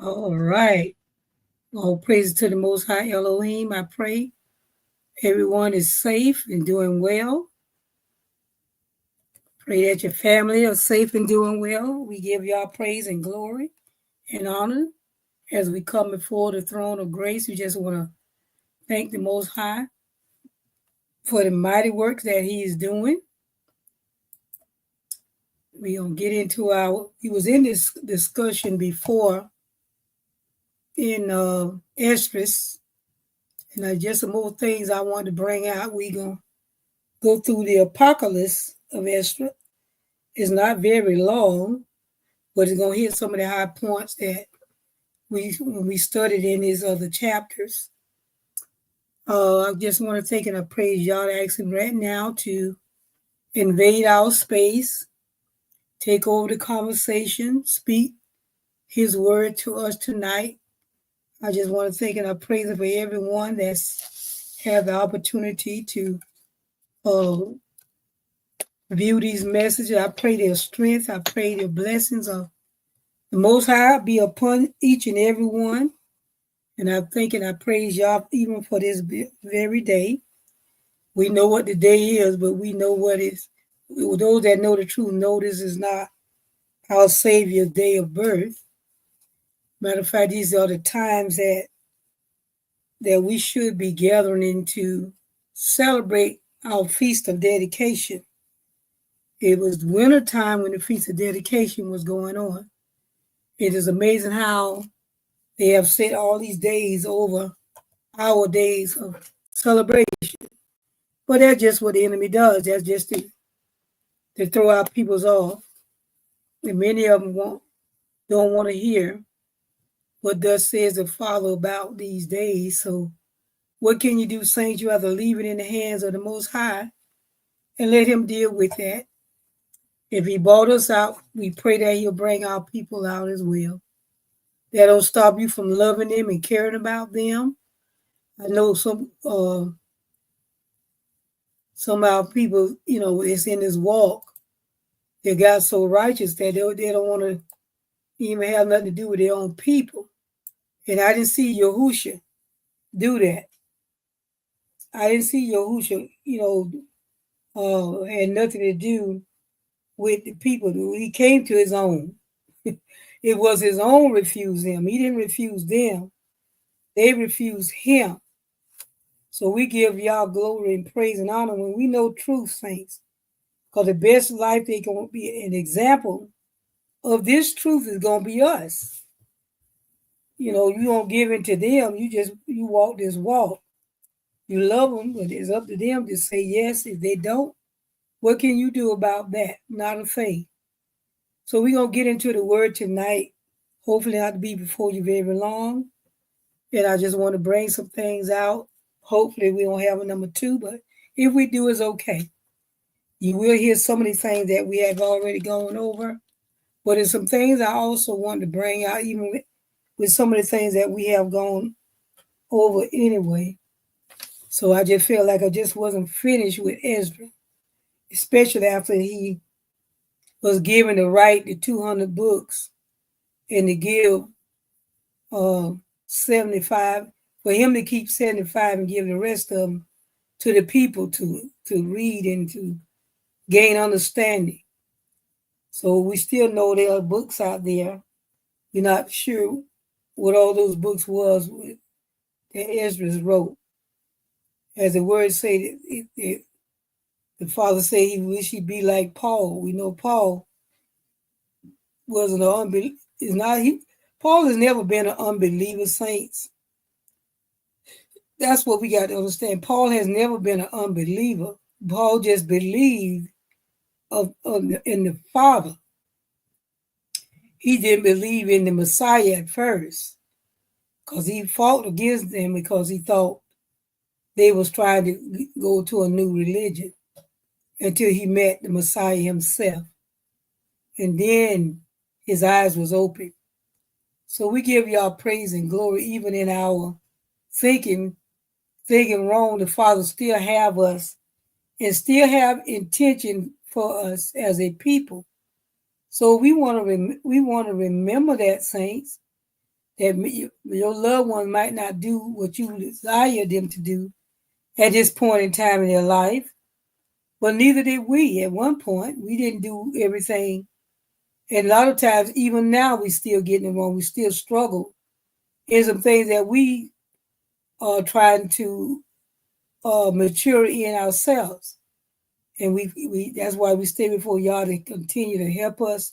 All right. All praise to the Most High Elohim. I pray everyone is safe and doing well. Pray that your family are safe and doing well. We give y'all praise and glory and honor as we come before the throne of grace. We just want to thank the Most High for the mighty work that He is doing. We're going to get into we was in this discussion before in Esdras, and just some more things I want to bring out. We're going to go through the Apocalypse of Esdras. It's not very long, but it's going to hit some of the high points that when we studied in these other chapters. I just want to take and I praise y'all to ask Him right now to invade our space, take over the conversation, speak His word to us tonight. I just want to thank and I praise Him for everyone that's had the opportunity to view these messages. I pray their strength. I pray their blessings of the Most High be upon each and every one. And I thank and I praise y'all even for this very day. We know what the day is, but we know what is. Those that know the truth know this is not our Savior's day of birth. Matter of fact, these are the times that we should be gathering to celebrate our Feast of Dedication. It was winter time when the Feast of Dedication was going on. It is amazing how they have set all these days over our days of celebration. But that's just what the enemy does. That's just to throw our peoples off. And many of them don't want to hear what thus says the Father about these days. So what can you do, saints? You have to leave it in the hands of the Most High and let Him deal with that. If He brought us out, we pray that He'll bring our people out as well. That don't stop you from loving them and caring about them. I know some of our people, it's in this walk. They got so righteous that they don't want to even have nothing to do with their own people. And I didn't see Yahusha do that. I didn't see Yahusha, had nothing to do with the people. He came to His own. It was His own refused Him. He didn't refuse them. They refused Him. So we give y'all glory and praise and honor when we know truth, saints. Because the best life they can be an example of this truth is going to be us. You don't give in to them. You walk this walk. You love them, but it's up to them to say yes. If they don't, what can you do about that? Not a thing. So we're going to get into the word tonight. Hopefully not to be before you very long. And I just want to bring some things out. Hopefully we don't have a number 2, but if we do, it's okay. You will hear some of the things that we have already gone over. But there's some things I also want to bring out, even with some of the things that we have gone over anyway. So I just feel like I just wasn't finished with Esdras, especially after he was given the right to 200 books and to give 75, for him to keep 75 and give the rest of them to the people to read and to gain understanding. So we still know there are books out there. We're not sure what all those books was that Esdras wrote. As the word say, the Father said He wish He be like Paul. We know Paul wasn't an unbeliever. Paul has never been an unbeliever, saints. That's what we got to understand. Paul has never been an unbeliever. Paul just believed in the Father. He didn't believe in the Messiah at first because he fought against them because he thought they was trying to go to a new religion until he met the Messiah himself. And then his eyes was open. So we give y'all praise and glory even in our thinking wrong. The Father still have us and still have intention for us as a people. So we want to remember that, saints, that your loved one might not do what you desire them to do at this point in time in their life. But neither did we at one point. We didn't do everything. And a lot of times, even now, we still getting it wrong. We still struggle in some things that we are trying to mature in ourselves. And we that's why we stay before y'all to continue to help us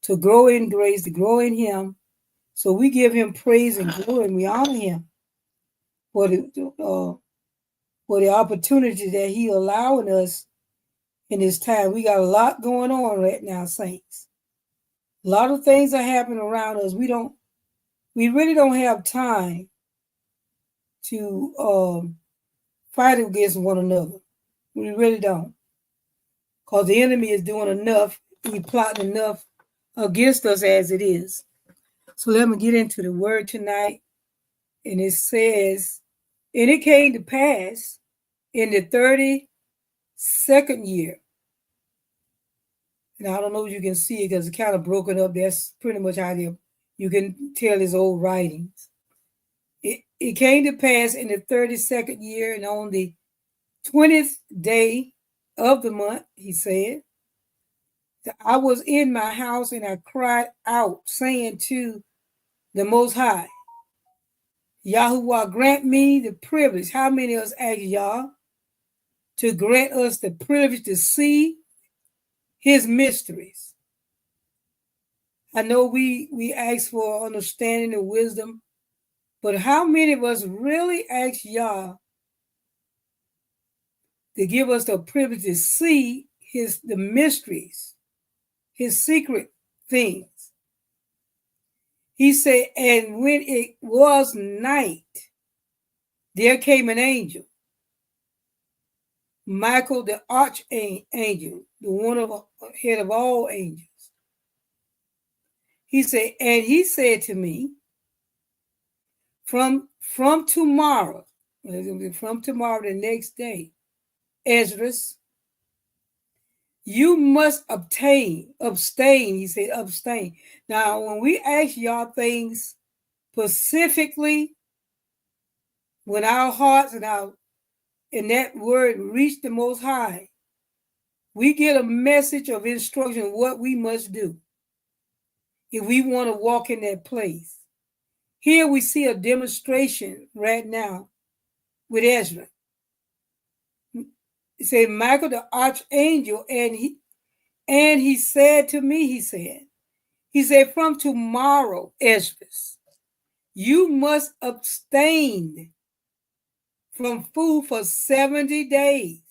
to grow in grace, to grow in Him. So we give Him praise and glory, and we honor Him for the opportunity that He allowing us in this time. We got a lot going on right now, saints. A lot of things are happening around us. We really don't have time to fight against one another. We really don't. Because the enemy is doing enough. He's plotting enough against us as it is. So let me get into the word tonight. And it says, and it came to pass in the 32nd year. And I don't know if you can see it because it's kind of broken up. That's pretty much how you can tell his old writings. It came to pass in the 32nd year, and on the 20th day of the month, he said, that I was in my house and I cried out, saying to the Most High, Yahuwah, grant me the privilege. How many of us ask Yah to grant us the privilege to see His mysteries? I know we ask for understanding and wisdom, but how many of us really ask Yah to give us the privilege to see the mysteries, His secret things? He said, and when it was night, there came an angel, Michael the archangel, the one of head of all angels. He said, and he said to me, from tomorrow, from tomorrow the next day, Esdras, you must abstain. He said, abstain. Now, when we ask y'all things specifically, when our hearts and that word reach the Most High, we get a message of instruction what we must do if we want to walk in that place. Here we see a demonstration right now with Ezra. It said, Michael the archangel, and he said to me, he said, from tomorrow, Esdras, you must abstain from food for 70 days.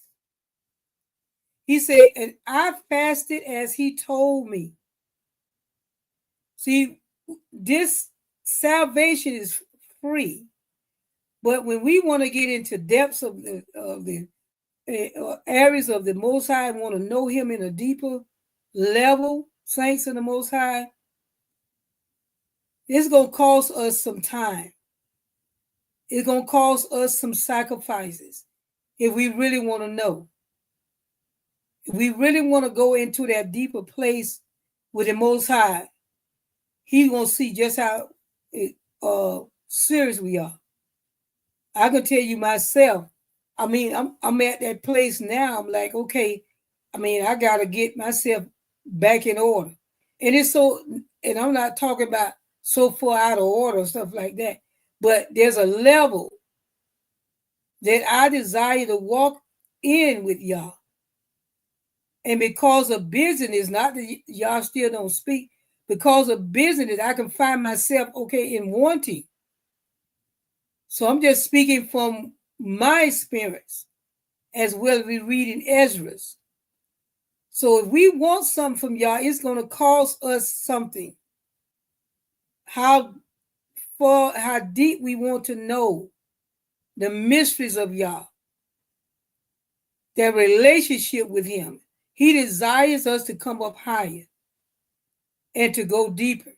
He said, and I fasted as he told me. See, this salvation is free, but when we want to get into depths of the areas of the Most High and want to know Him in a deeper level, saints of the Most High, it's going to cost us some time. It's going to cost us some sacrifices if we really want to know. If we really want to go into that deeper place with the Most High, He's going to see just how serious we are. I can tell you myself, I mean, I'm at that place now. I'm like, okay, I mean, I got to get myself back in order. And it's so, and I'm not talking about so far out of order, stuff like that, but there's a level that I desire to walk in with y'all. And because of business, not that y'all still don't speak, because of business, I can find myself, okay, in wanting. So I'm just speaking from my experience as well as we read in Esdras. So if we want something from y'all, it's going to cost us something. How deep we want to know the mysteries of y'all, their relationship with Him. He desires us to come up higher and to go deeper.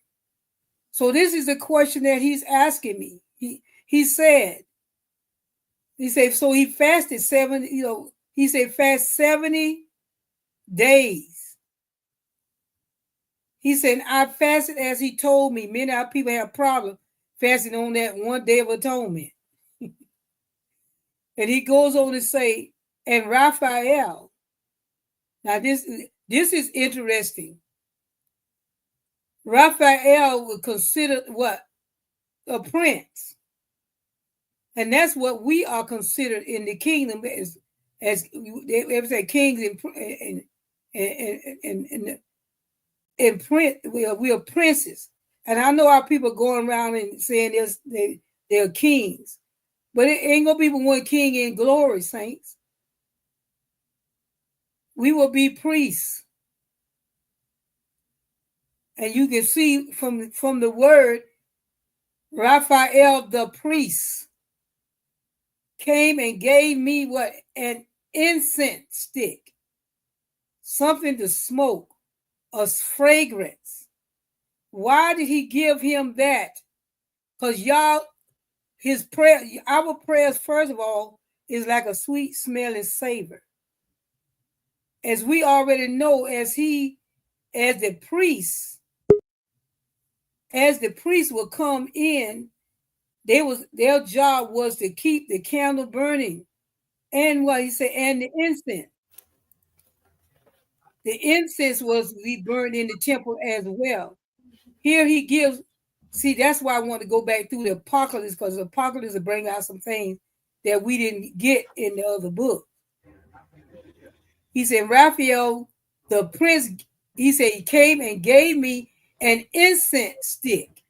So this is the question that He's asking me. He said, so he fasted 70, he said fast 70 days. He said, I fasted as he told me. Many of our people have problems fasting on that one day of atonement. And he goes on to say, and Raphael. Now this is interesting. Raphael was considered what? A prince. And that's what we are considered in the kingdom as they ever say kings and prince. We are princes. And I know our people going around and saying they're kings. But it ain't gonna be one king in glory, saints. We will be priests. And you can see from the word, Raphael the priest came and gave me what? An incense stick, something to smoke, a fragrance. Why did he give him that? Because y'all, his prayer, our prayers, first of all, is like a sweet smelling savor. As we already know, as the priest will come in, their job was to keep the candle burning. And what he said, and the incense. The incense was to be burned in the temple as well. Here he gives, see, that's why I want to go back through the Apocalypse, because the Apocalypse will bring out some things that we didn't get in the other book. He said, Raphael, the prince, he said, he came and gave me an incense stick.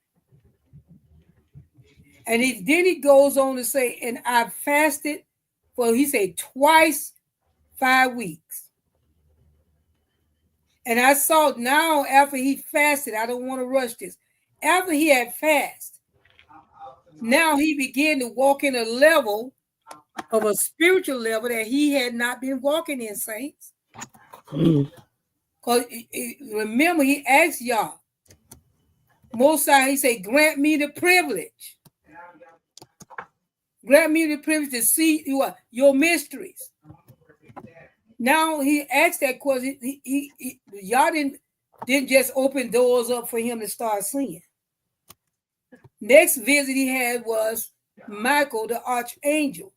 And then he goes on to say, and I fasted for, he said, twice 5 weeks. And I saw now after he fasted, I don't want to rush this. After he had fasted, now he began to walk in a level of a spiritual level that he had not been walking in, saints. Because remember, he asked y'all, most times he said, grant me the privilege. Grant me the privilege to see your mysteries. Now he asked that question. Y'all didn't just open doors up for him to start seeing. Next visit he had was Michael the archangel.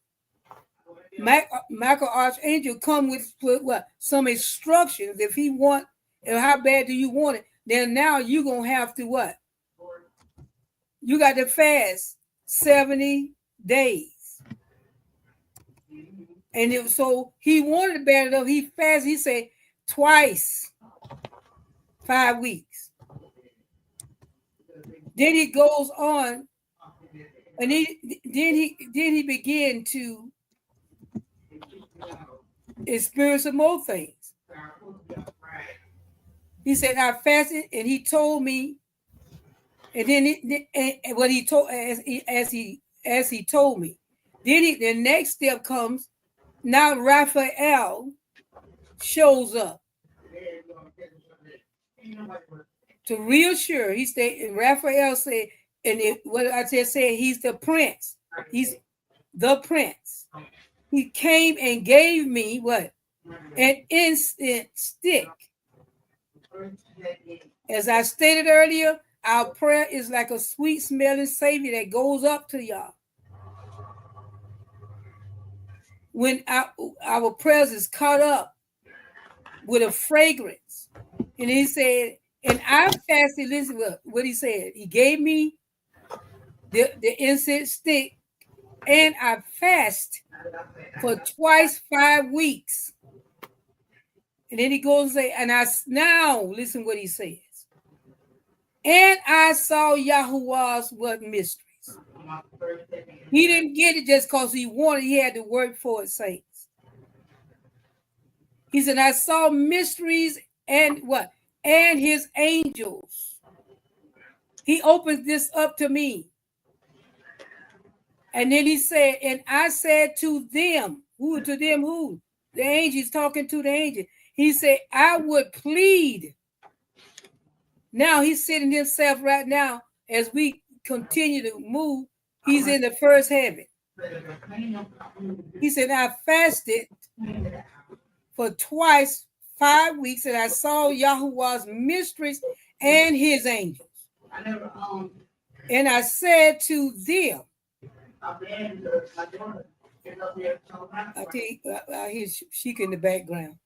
Michael archangel come with what? Some instructions. If he want, and how bad do you want it? Then now you're gonna have to what? You got to fast 70 days. And so he wanted it bad enough. He fasted, he said, twice 5 weeks. Then he goes on, and then he began to experience some more things. He said, I fasted, and he told me, and then what he told as he told me. Then the next step comes. Now Raphael shows up to reassure. He said, and Raphael said, and what I just said, he's the prince. He's the prince. He came and gave me what? An incense stick. As I stated earlier, our prayer is like a sweet smelling savior that goes up to y'all. When our prayers is caught up with a fragrance. And he said, and I fasted, listen what he said. He gave me the incense stick, and I fast for twice 5 weeks. And then he goes and say, and now listen what he says. And I saw Yahuwah's what mysteries. He didn't get it just because he wanted, he had to work for it, saints. He said, I saw mysteries and what? And his angels. He opens this up to me. And then he said, and I said to them, who? The angels, talking to the angel. He said, I would plead. Now he's sitting himself right now as we continue to move. He's in the first heaven. He said, I fasted for twice 5 weeks, and I saw Yahuwah's mysteries and his angels. And I said to them, I think I hear Sheik in the background.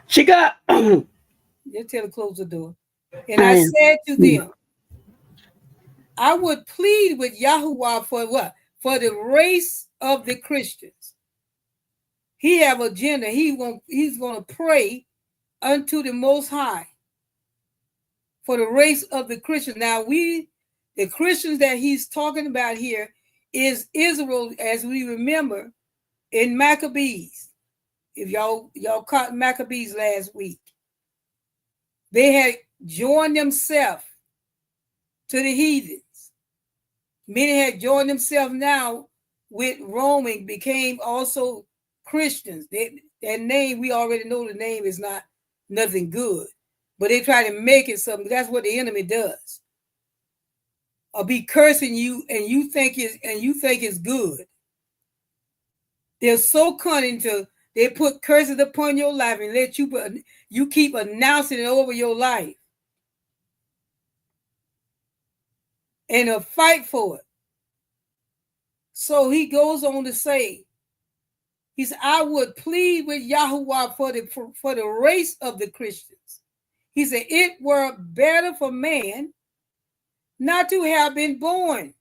She got. Just tell her to close the door. And I said to them, I would plead with Yahuwah for what? For the race of the Christians. He have agenda. He's going to pray unto the Most High for the race of the Christians. Now the Christians that he's talking about here is Israel, as we remember in Maccabees. If y'all caught Maccabees last week, they had joined themselves to the heathens. Many had joined themselves now with Rome and became also Christians. That name, we already know the name is not nothing good, but they try to make it something. That's what the enemy does. Or be cursing you and you think it's good. They're so cunning they put curses upon your life and let you keep announcing it over your life. And a fight for it. So he goes on to say, he said, I would plead with Yahuwah for the race of the Christians. He said, it were better for man not to have been born.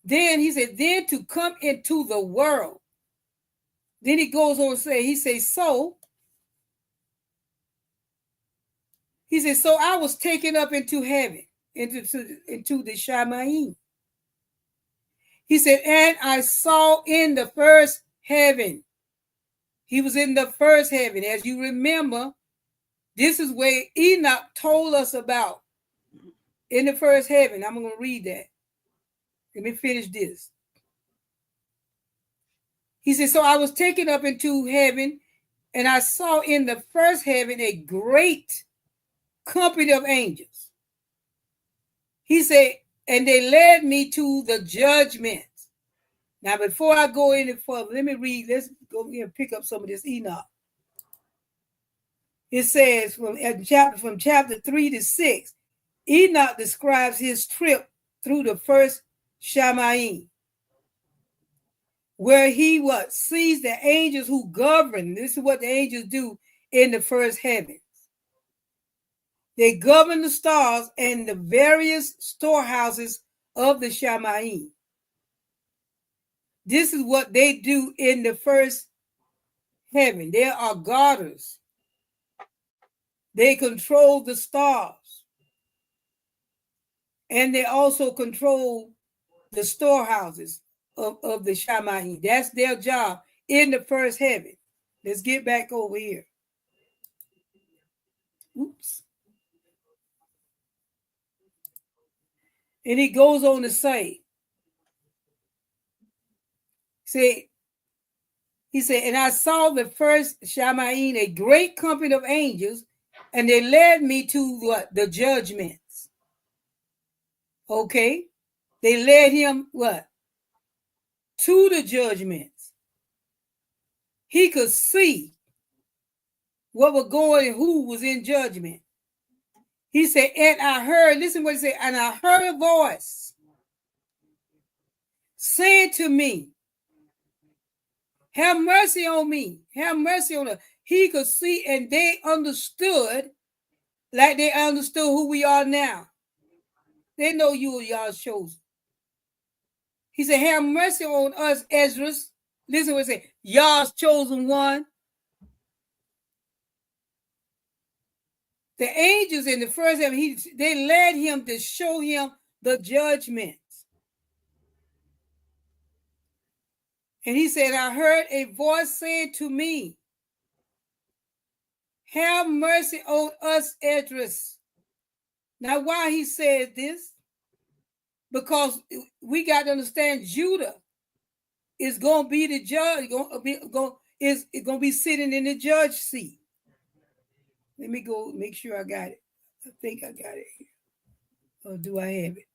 Then he said, then to come into the world. Then he goes on to say, so I was taken up into heaven, into the Shamayim. He said, and I saw in the first heaven. He was in the first heaven. As you remember, this is where Enoch told us about in the first heaven. I'm going to read that. Let me finish this. He said, so I was taken up into heaven, and I saw in the first heaven a great company of angels. He said, and they led me to the judgment. Now, before I go any further, let me read. Let's go and pick up some of this Enoch. It says from chapter 3 to 6, Enoch describes his trip through the first Shamayim, where he sees the angels who govern. This is what the angels do in the first heavens. They govern the stars and the various storehouses of the Shamayim. This is what they do in the first heaven. They are guarders. They control the stars. And they also control the storehouses of the Shamayim. That's their job in the first heaven. Let's get back over here. Oops. And he goes on to say, he said, and I saw the first Shamayim, a great company of angels, and they led me to what? The judgments. Okay? They led him what? To the judgments. He could see what was going and who was in judgment. He said, and I heard, listen what he said, and I heard a voice saying to me, have mercy on me. Have mercy on us. He could see and they understood like they understood who we are now. They know you are y'all's chosen. He said, have mercy on us, Esdras. Listen what he said, y'all's chosen one. The angels in the first heaven, they led him to show him the judgments. And he said, I heard a voice saying to me, have mercy on us, Esdras. Now, why he said this? Because we got to understand Judah is going to be the judge, is going to be sitting in the judge seat. Let me go make sure I got it. I think I got it here. Or do I have it?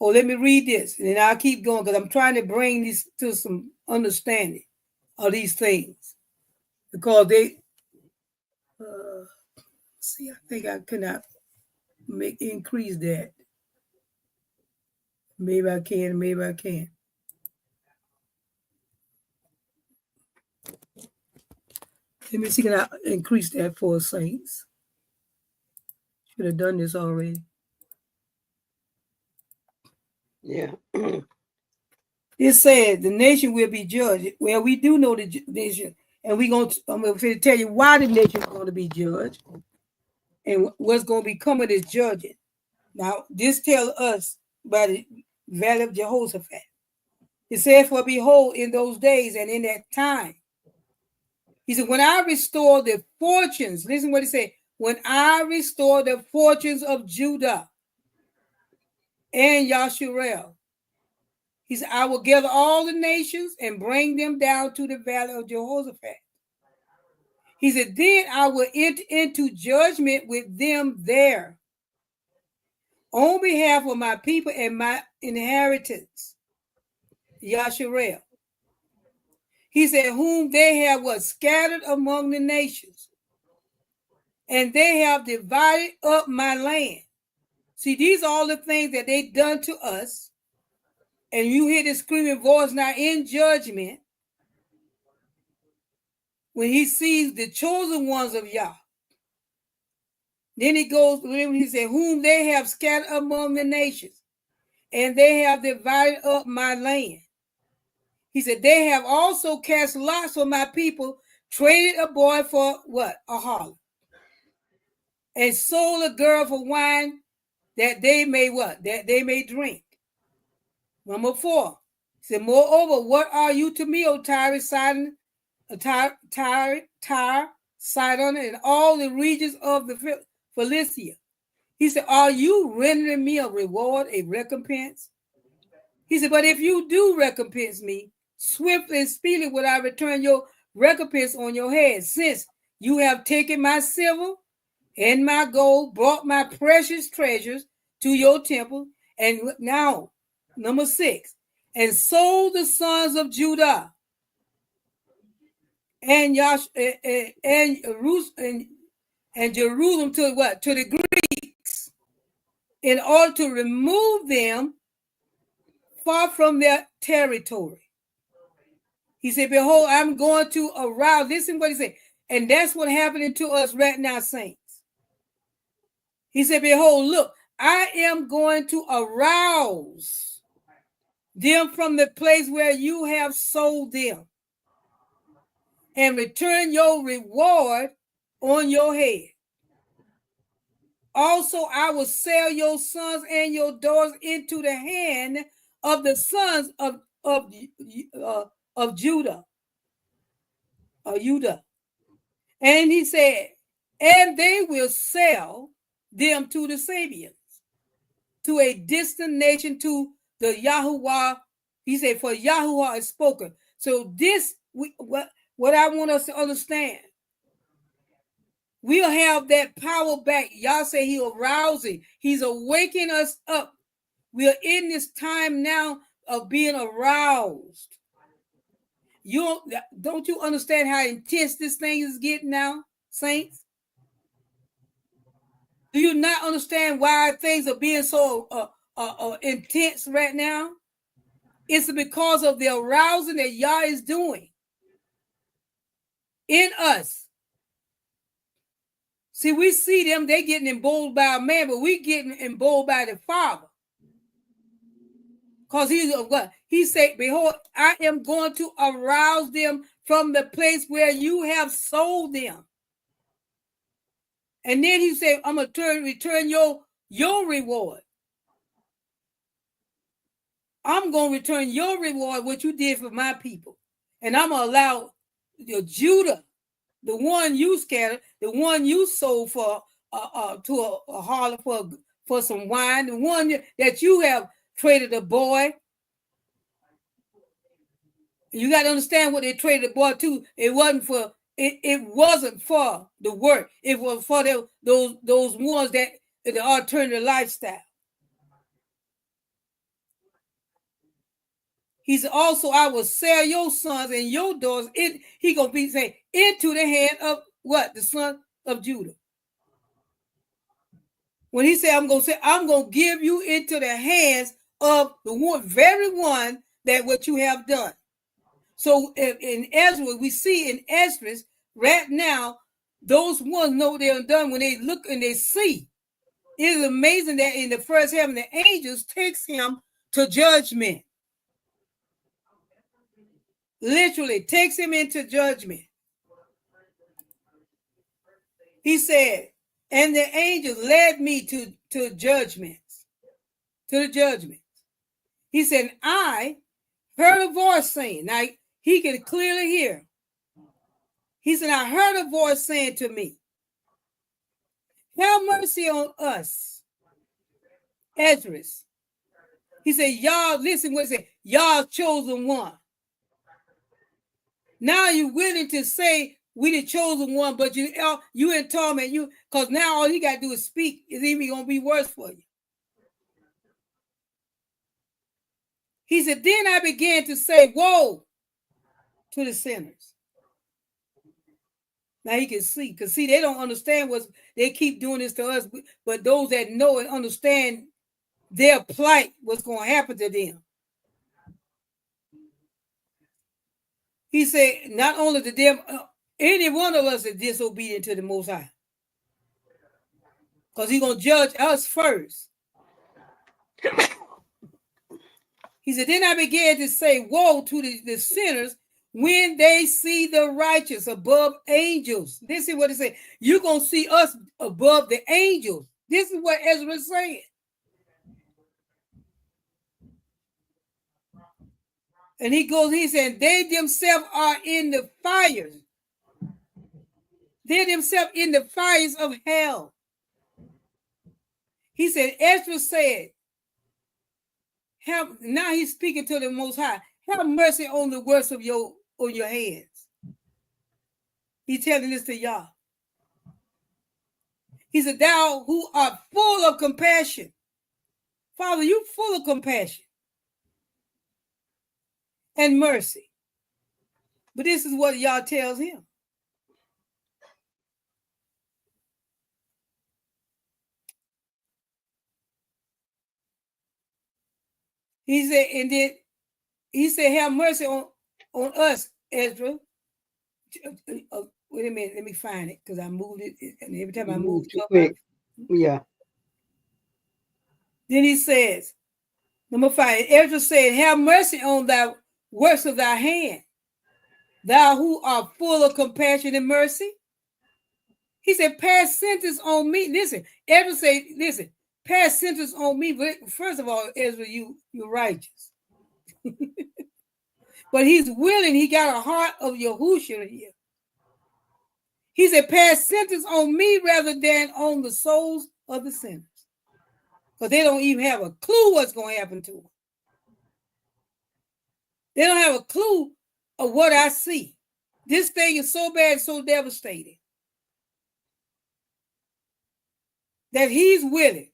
Oh, let me read this, and then I'll keep going because I'm trying to bring this to some understanding of these things. Because they, see, I think I could not increase that. Maybe I can, maybe I can't. Let me see, can I increase that for saints? Should have done this already. Yeah. It said the nation will be judged. Well, we do know the nation, and I'm going to tell you why the nation is going to be judged and what's going to become of this judging. Now, this tells us by the valley of Jehoshaphat. It said, for behold, in those days and in that time, he said, when I restore the fortunes, listen what he said, when I restore the fortunes of Judah and Yasharel, he said, I will gather all the nations and bring them down to the valley of Jehoshaphat. He said, then I will enter into judgment with them there on behalf of my people and my inheritance, Yasharel. He said, whom they have scattered among the nations, and they have divided up my land. See, these are all the things that they done to us. And you hear the screaming voice now in judgment when he sees the chosen ones of Yah. Then he goes, he said, whom they have scattered among the nations, and they have divided up my land. He said, they have also cast lots for my people, traded a boy for what? A harlot. And sold a girl for wine that they may what? That they may drink. Number 4. He said, moreover, what are you to me, O Tyre, Sidon, Sidon, and all the regions of the Philistia? He said, are you rendering me a reward, a recompense? He said, but if you do recompense me, swiftly and speedily will I return your recompense on your head, since you have taken my silver and my gold, brought my precious treasures to your temple. And now, number 6, and sold the sons of Judah and Jerusalem to what? To the Greeks, in order to remove them far from their territory. He said, behold, I'm going to arouse. Listen what he said. And that's what happening to us right now, saints. He said, behold, look, I am going to arouse them from the place where you have sold them and return your reward on your head. Also, I will sell your sons and your daughters into the hand of the sons of Judah. And he said, and they will sell them to the Sabians, to a distant nation, to the Yahuwah. He said, for Yahuwah is spoken. So this, what I want us to understand, we'll have that power back. Y'all say he's arousing. He's awakening us up. We're in this time now of being aroused. Don't you understand how intense this thing is getting now, saints? Do you not understand why things are being so intense right now? It's because of the arousing that Yah is doing in us. See, we see them, they getting emboldened by a man, but we getting emboldened by the Father. Because he said, behold, I am going to arouse them from the place where you have sold them. And then he said, I'm going to return your reward. I'm going to return your reward, what you did for my people. And I'm going to allow Judah, the one you scattered, the one you sold for to a harlot for some wine, the one that you have traded a boy. You got to understand what they traded the boy to. It wasn't for the work. It was for those ones that the alternative lifestyle. He said, also, I will sell your sons and your daughters. He going to be saying, into the hand of what? The son of Judah. When he said, I'm going to give you into the hands of the very one that what you have done. So in Ezra, we see in Esdras right now, those ones know they're done when they look and they see. It is amazing that in the first heaven, the angels takes him to judgment. Literally takes him into judgment. He said, and the angels led me to judgments, to the judgments. He said, I heard a voice saying, now he can clearly hear. He said, I heard a voice saying to me, have mercy on us, Esdras. He said, y'all, listen what he said, y'all chosen one. Now you're willing to say we the chosen one, but you in torment, because now all you got to do is speak. It's even going to be worse for you. He said, then I began to say, woe to the sinners. Now he can see, because see, they don't understand what they keep doing this to us, but those that know and understand their plight, what's going to happen to them. He said, not only to them, any one of us is disobedient to the Most High. Because he's going to judge us first. He said, then I began to say, woe to the sinners when they see the righteous above angels. This is what he said. You're going to see us above the angels. This is what Ezra is saying. And he said, they themselves are in the fires. They themselves in the fires of hell. He said, Ezra said, now he's speaking to the Most High. Have mercy on the works of your hands. He's telling this to y'all. He said, thou who art full of compassion. Father, you full of compassion and mercy. But this is what y'all tells him. He said, and then he said, have mercy on us, Ezra. Wait a minute, let me find it, because I moved it, and every time I moved too quick. Yeah. Then he says, number 5, Ezra said, have mercy on thy works of thy hand, thou who art full of compassion and mercy. He said, pass sentence on me. Listen, Ezra said, listen, pass sentence on me. But first of all, Ezra, you're righteous. But he's willing. He got a heart of Yahushua here. He said, pass sentence on me rather than on the souls of the sinners. Because they don't even have a clue what's going to happen to them. They don't have a clue of what I see. This thing is so bad, so devastating, that he's willing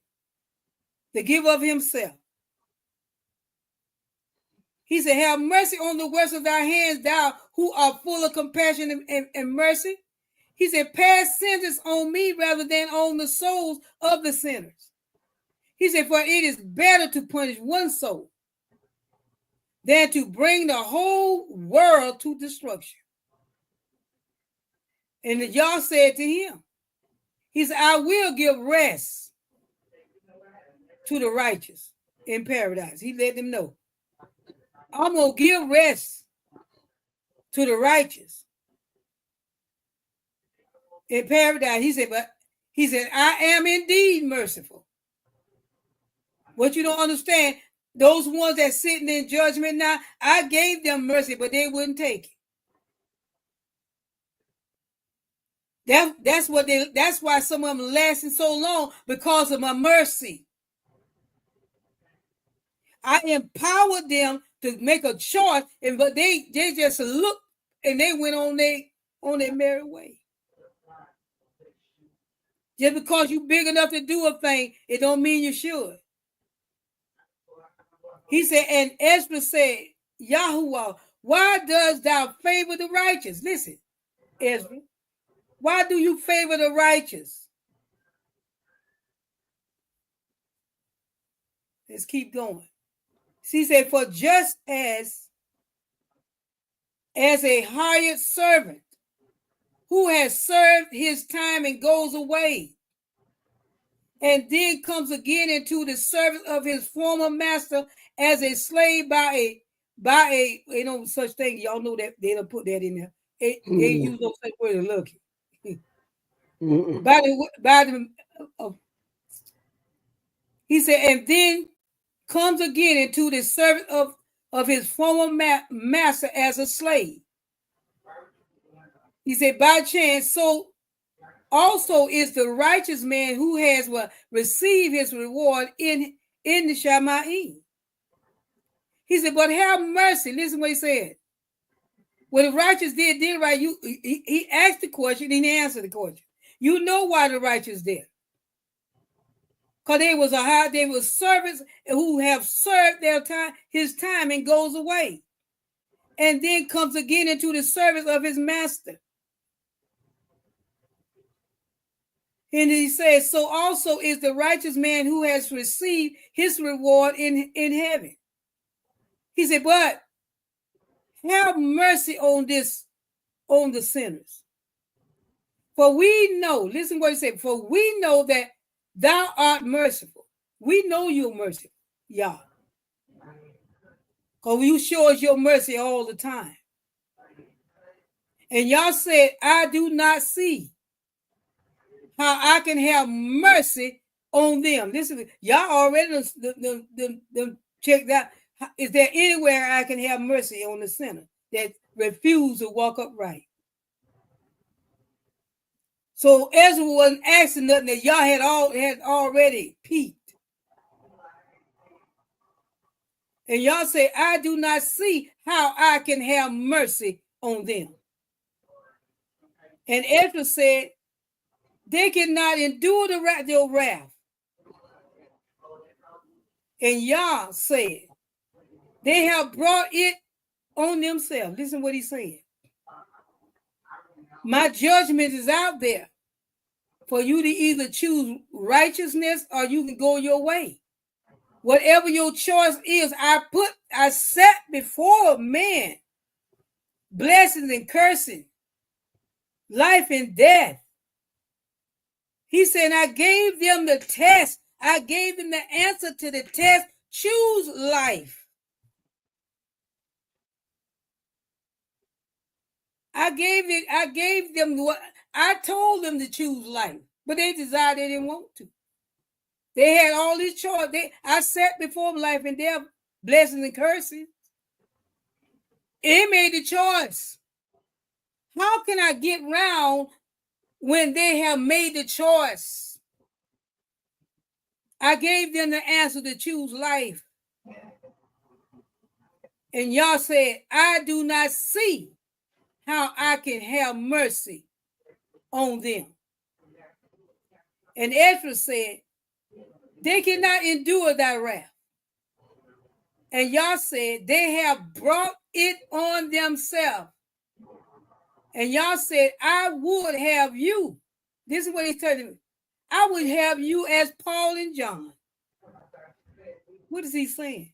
to give of himself. He said, have mercy on the works of thy hands, thou who art full of compassion and mercy. He said, pass sentence on me rather than on the souls of the sinners. He said, for it is better to punish one soul than to bring the whole world to destruction. And Yah said to him, he said, I will give rest to the righteous in paradise. He let them know, I'm going to give rest to the righteous in paradise. He said, I am indeed merciful. What you don't understand, those ones that sitting in judgment now, I gave them mercy, but they wouldn't take it. That's why some of them lasting so long, because of my mercy. I empowered them to make a choice, but they just looked and they went on their merry way. Just because you big enough to do a thing, it don't mean you should. He said, and Esdras said, Yahuwah, why does thou favor the righteous? Listen, Ezra, why do you favor the righteous? Let's keep going. She said, for just as a hired servant who has served his time and goes away, and then comes again into the service of his former master as a slave by a such thing. Y'all know that they don't put that in there. They use no such word as lucky. He said, and then comes again into the service of his former master as a slave. He said, by chance, so also is the righteous man who has received his reward in the Shammai. He said, but have mercy. Listen what he said. What the righteous did right. He asked the question, and he answered the question. You know why the righteous did. Because they were servants who have served their time, his time, and goes away. And then comes again into the service of his master. And he says, so also is the righteous man who has received his reward in heaven. He said, but have mercy on the sinners. For we know, listen what he said, for we know that thou art merciful. We know you're merciful, Yah. Because you show us your mercy all the time. And y'all said, I do not see how I can have mercy on them. Listen, y'all already checked out. Is there anywhere I can have mercy on the sinner that refuse to walk upright? So Ezra wasn't asking nothing that y'all had already peeped. And y'all say, I do not see how I can have mercy on them. And Ezra said, they cannot endure their wrath. And Yah said, they have brought it on themselves. Listen what he's saying. My judgment is out there for you to either choose righteousness or you can go your way. Whatever your choice is, I set before man blessings and cursing, life and death. He said, I gave them the test. I gave them the answer to the test. Choose life. I gave them what I told them to choose life, but they decided they didn't want to. They had all these choices. I set before them life and death, blessings and cursing. They made the choice. How can I get round when they have made the choice? I gave them the answer to choose life. And y'all said, I do not see how I can have mercy on them. And Ezra said, they cannot endure thy wrath. And y'all said, they have brought it on themselves. And y'all said, I would have you. This is what he's telling me. I would have you as Paul and John. What is he saying?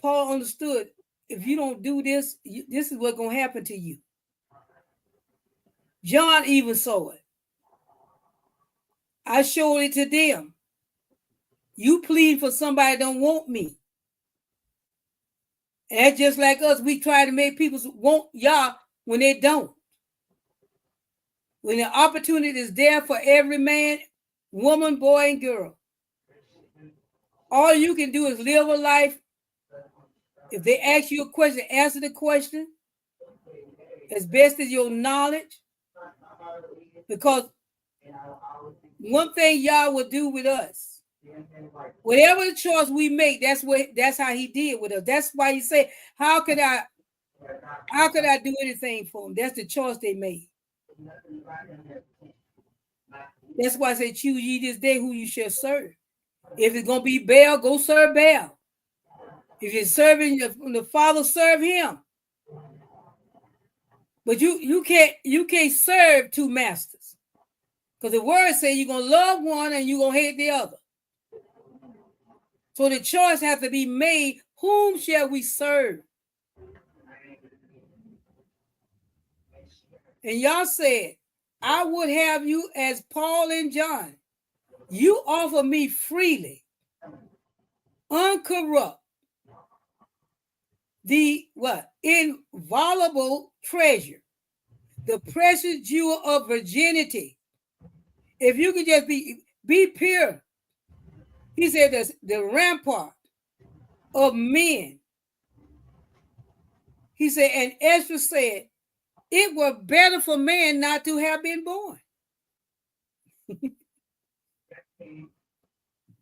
Paul understood, if you don't do this, this is what's going to happen to you. John even saw it. I showed it to them. You plead for somebody that don't want me. And that's just like us. We try to make people want Yah when they don't. When the opportunity is there for every man, woman, boy, and girl. All you can do is live a life. If they ask you a question, answer the question as best as your knowledge. Because one thing Yah will do with us, whatever the choice we make, that's how he did with us. That's why he said, how could I do anything for them? That's the choice they made. That's why I say, choose ye this day who you shall serve. If it's gonna be Baal, go serve Baal. If you're serving the Father, serve him. But you can't serve two masters. Because the word says you're gonna love one and you're gonna hate the other. So the choice has to be made. Whom shall we serve? And y'all said, I would have you as Paul and John. You offer me freely, uncorrupt, the what? Inviolable treasure, the precious jewel of virginity. If you could just be pure, he said, the rampart of men. He said, and Esdras said, it were better for man not to have been born.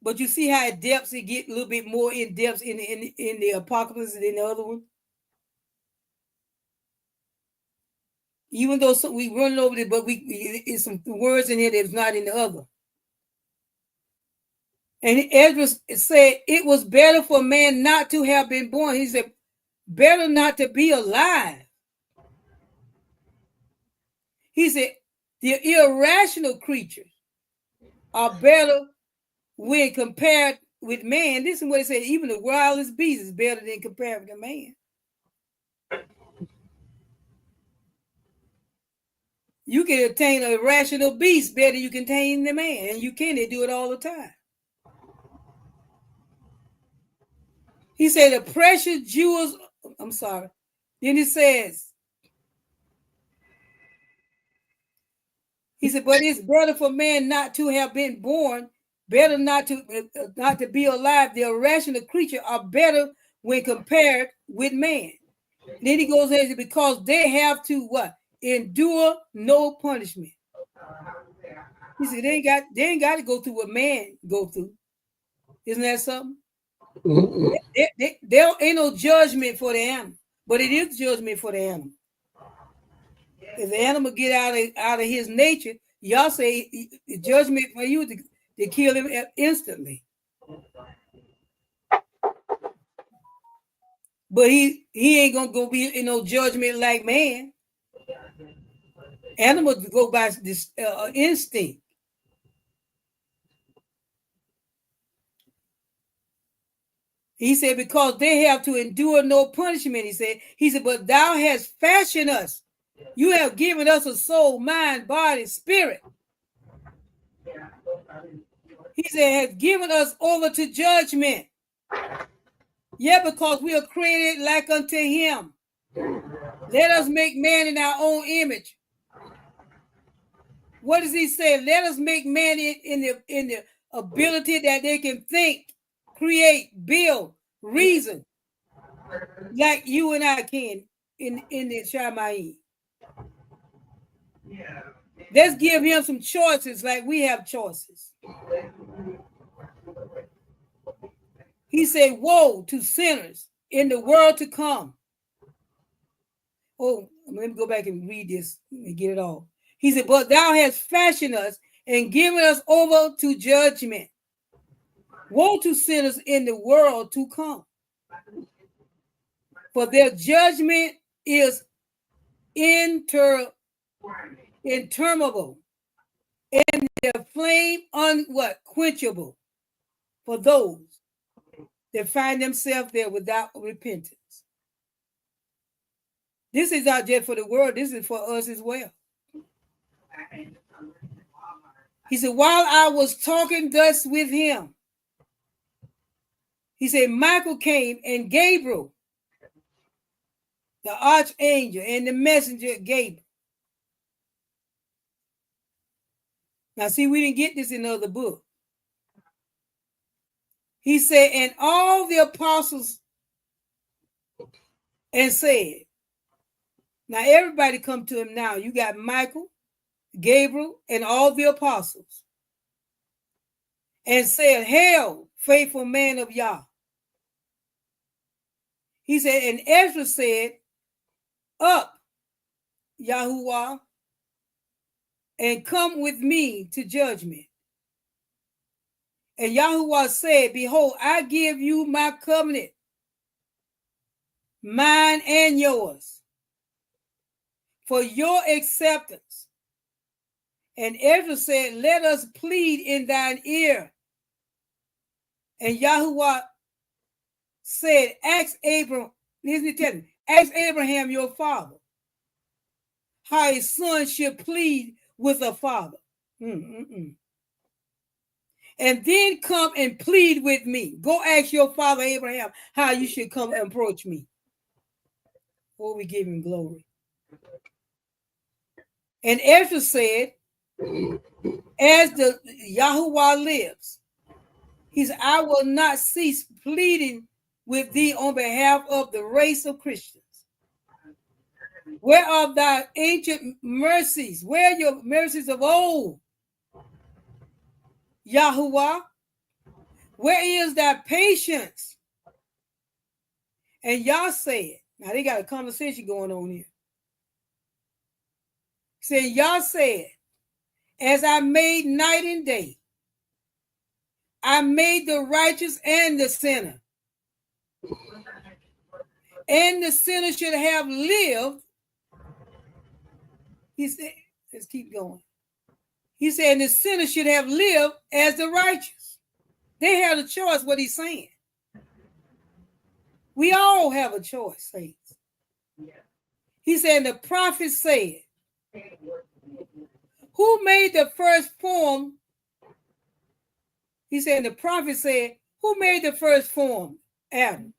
But you see how it depths, it get a little bit more in depth in the Apocalypse than the other one. Even though we run over it, but it's some words in here that's not in the other. And Esdras said it was better for man not to have been born. He said, better not to be alive. He said, the irrational creatures are better when compared with man. This is what he said, even the wildest beast is better than compared with man. You can attain a rational beast better than you can attain the man, and you can. They do it all the time. He said the precious jewels, I'm sorry. Then he says, he said, but it's better for man not to have been born, better not to be alive. The irrational creatures are better when compared with man. Then he goes ahead, because they have to what? Endure no punishment. He said they ain't got to go through what man go through. Isn't that something? There ain't no judgment for the animal, but it is judgment for the animal. If the animal get out of his nature, y'all say the judgment for you to kill him instantly. But he ain't gonna go be in no judgment like man. Animals go by this instinct. He said, because they have to endure no punishment. He said, but thou hast fashioned us. You have given us a soul, mind, body, spirit. He said, has given us over to judgment. Yeah, because we are created like unto him. Let us make man in our own image. What does he say? Let us make man in the ability that they can think, create, build, reason, like you and I can in the Shammai. Let's give him some choices like we have choices. He said, woe to sinners in the world to come. Oh, let me go back and read this and get it all. He said, but thou hast fashioned us and given us over to judgment. Woe to sinners in the world to come. For their judgment is interminable, and their flame unquenchable for those that find themselves there without repentance. This is not just for the world, this is for us as well. He said, while I was talking thus with him, he said, Michael came and Gabriel, the archangel and the messenger Gabriel. Now, see, we didn't get this in the other book. He said, and all the apostles, and said, now everybody come to him now. You got Michael, Gabriel, and all the apostles. And said, hail, faithful man of Yah. He said, and Ezra said, up, Yahuwah, and come with me to judgment. And Yahuwah said, behold, I give you my covenant, mine and yours, for your acceptance. And Ezra said, let us plead in thine ear And Yahuwah said, ask Abraham, listen to tell me, ask Abraham your father, how his son should plead with a father. And then come and plead with me. Go ask your father Abraham how you should come and approach me. Oh, we give him glory. And Esdras said, as the Yahuwah lives, he said, I will not cease pleading with thee on behalf of the race of Christians. Where are thy ancient mercies? Where are your mercies of old? Yahuwah, where is thy patience? And Yah said, now they got a conversation going on here. Said, Yah said, as I made night and day, I made the righteous and the sinner. And the sinner should have lived. He said, let's keep going. He said, and the sinner should have lived as the righteous. They had a choice, what he's saying. We all have a choice, saints. He said, the prophet said, who made the first form? He said, the prophet said, who made the first form? Adam.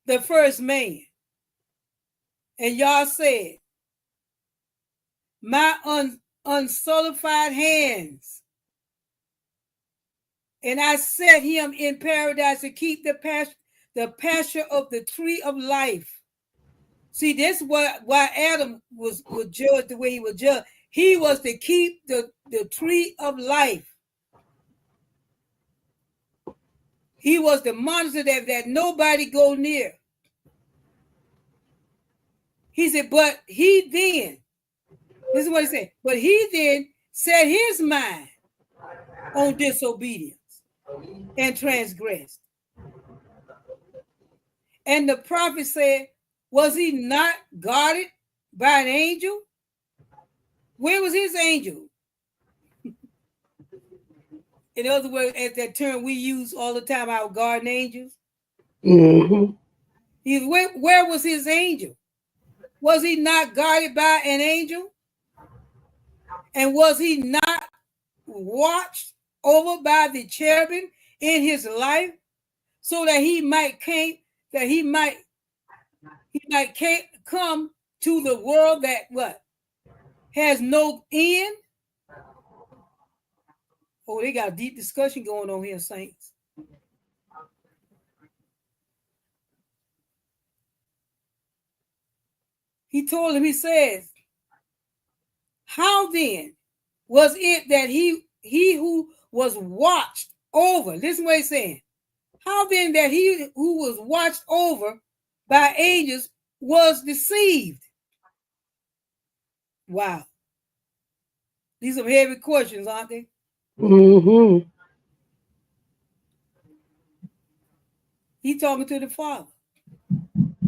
The first man. And Yah said, my unsullified hands. And I set him in paradise to keep the pasture of the tree of life. See, this is why Adam was judged the way he was judged. He was to keep the tree of life. He was the monitor that nobody go near. He said, but he then, this is what he said, but he then set his mind on disobedience and transgressed. And the prophet said, was he not guarded by an angel? Where was his angel? In other words, at that term we use all the time, our guardian angels. Mm-hmm. Where was his angel? Was he not guarded by an angel? And was he not watched over by the cherubim in his life, so that he might come to the world that what? Has no end? Oh, they got a deep discussion going on here, saints. He told him, he says, how then was it that he who was watched over, listen what he's saying, how then that he who was watched over by angels was deceived? Wow. These are heavy questions, aren't they? Mm-hmm. He talking to the Father.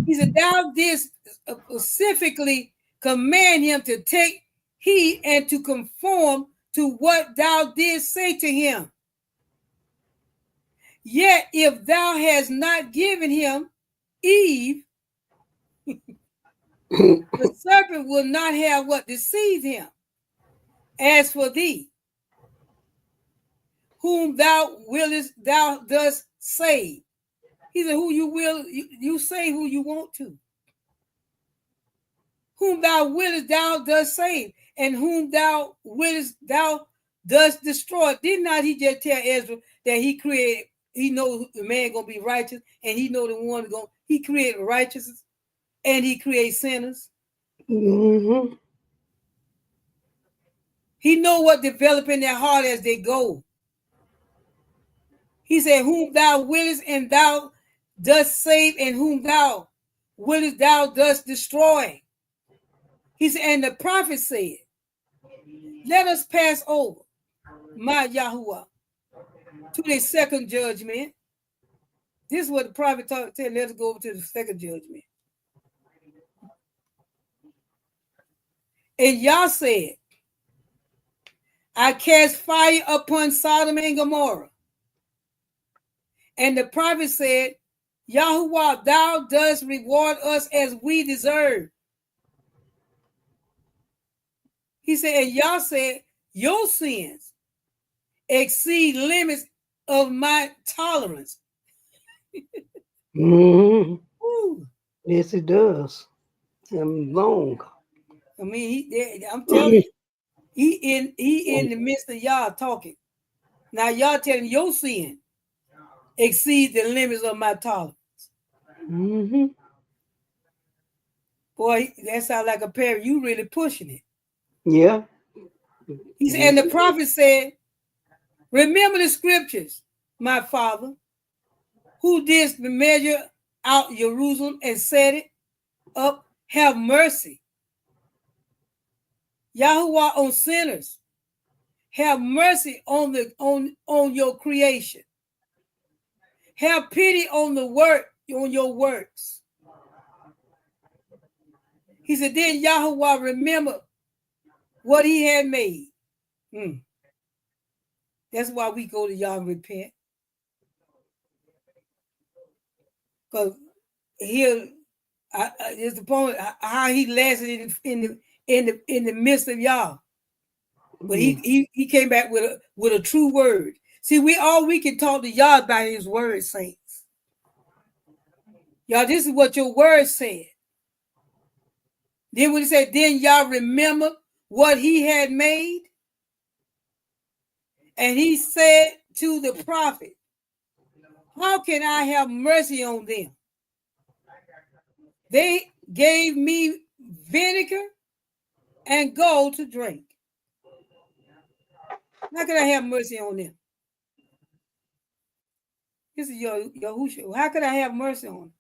He said, thou didst specifically command him to take heed and to conform to what thou didst say to him. Yet if thou hast not given him Eve, the serpent will not have what deceived him. As for thee, whom thou willest, thou dost save. He said, who you will, you say who you want to. Whom thou willest, thou dost save. And whom thou willest, thou dost destroy. Did not he just tell Ezra that he created, he knows the man going to be righteous, and he know the one going, he created righteousness, and he creates sinners. Mm-hmm. He know what develop in their heart as they go. He said, whom thou willest and thou dost save, and whom thou willest thou dost destroy. He said, and the prophet said, let us pass over, my Yahuwah, to the second judgment. This is what the prophet said, let us go over to the second judgment. And Yah said, I cast fire upon Sodom and Gomorrah, And the prophet said, Yahuwah, thou dost reward us as we deserve. He said, and Yah said, your sins exceed limits of my tolerance. Mm-hmm. Yes, it does. I'm long. I mean, I'm telling you, he in the midst of y'all talking. Now y'all telling your sin exceed the limits of my tolerance. Mm-hmm. Boy, that sounds like a parent. You really pushing it. Yeah. He said, and the prophet said, remember the scriptures, my father, who didst measure out Jerusalem and set it up, have mercy. Yahuwah on sinners. Have mercy on your creation. Have pity on your works. He said, then Yahuwah remember what he had made. That's why we go to Yah and repent. Because he'll it's the point how he lasted in the midst of y'all. But he came back with a true word. See, we can talk to Yah about his word, saints. Y'all, this is what your word said. Then when he said, then y'all remember what he had made. And he said to the prophet, how can I have mercy on them? They gave me vinegar and gold to drink. How can I have mercy on them? This is Yahushua. How can I have mercy on them?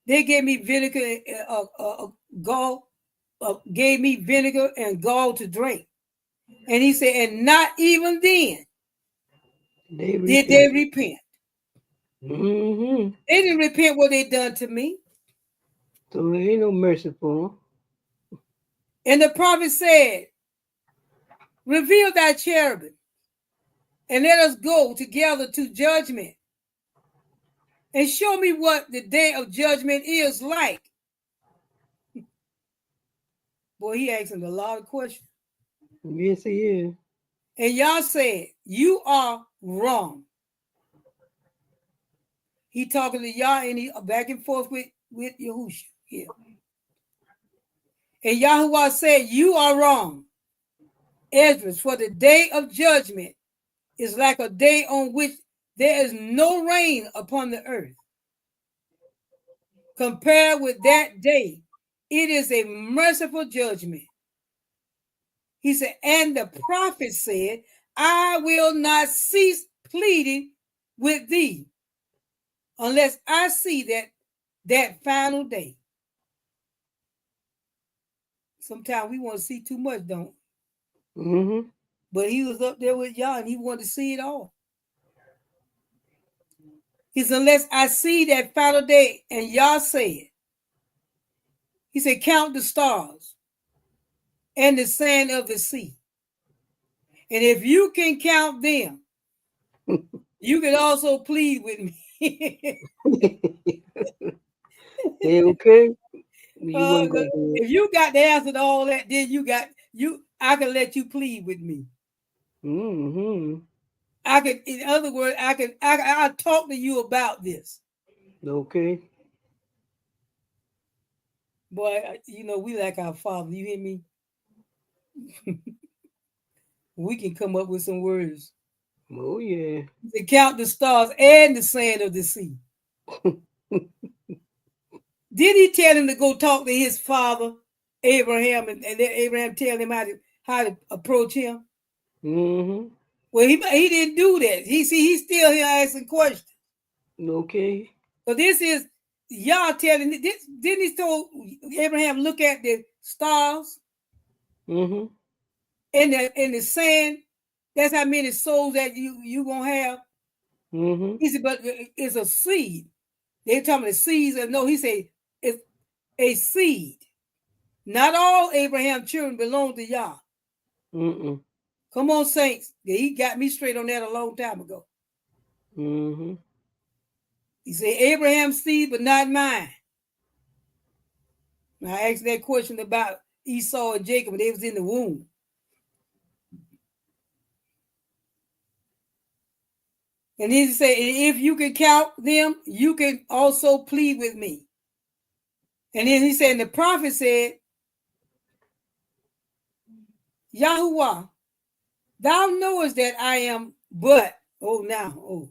They gave me vinegar, gall, gave me vinegar and gall to drink. And he said, and not even then did they repent. Mm-hmm. They didn't repent what they done to me. So there ain't no mercy for them. And the prophet said, reveal thy cherubim and let us go together to judgment. And show me what the day of judgment is like. Boy, he asking a lot of questions. Yes, he is. And y'all said, you are wrong. He talking to y'all and he back and forth with Yahushua here. And Yahuwah said, you are wrong. Esdras, for the day of judgment is like a day on which there is no rain upon the earth. Compared with that day, it is a merciful judgment. He said, and the prophet said, I will not cease pleading with thee unless I see that final day. Sometimes we want to see too much, don't we? Mm-hmm. But he was up there with y'all and he wanted to see it all. He said, unless I see that final day, and y'all said, he said, count the stars and the sand of the sea. And if you can count them, you can also plead with me. They okay? You wasn't gonna do it. If you got the answer to all that, then I can let you plead with me. Mm-hmm. I can, in other words, I'll talk to you about this. Okay. Boy, we like our Father. You hear me? We can come up with some words. Oh yeah. To count the stars and the sand of the sea. Did he tell him to go talk to his father, Abraham, and let Abraham tell him how to approach him? Mm-hmm. Well, he didn't do that. He's still here asking questions. Okay. So this is y'all telling this. Didn't he told Abraham look at the stars Mm-hmm. in the sand? That's how many souls that you gonna have. Mm-hmm. He said, but it's a seed. They talking about seeds, and no, he said it's a seed. Not all Abraham children belong to Yah. Mm-mm. Come on, saints. He got me straight on that a long time ago. Mm-hmm. He said, Abraham's seed, but not mine. Now I asked that question about Esau and Jacob when they was in the womb. And he said, if you can count them, you can also plead with me. And then he said, and the prophet said, Yahuwah, thou knowest that I am but, y'all,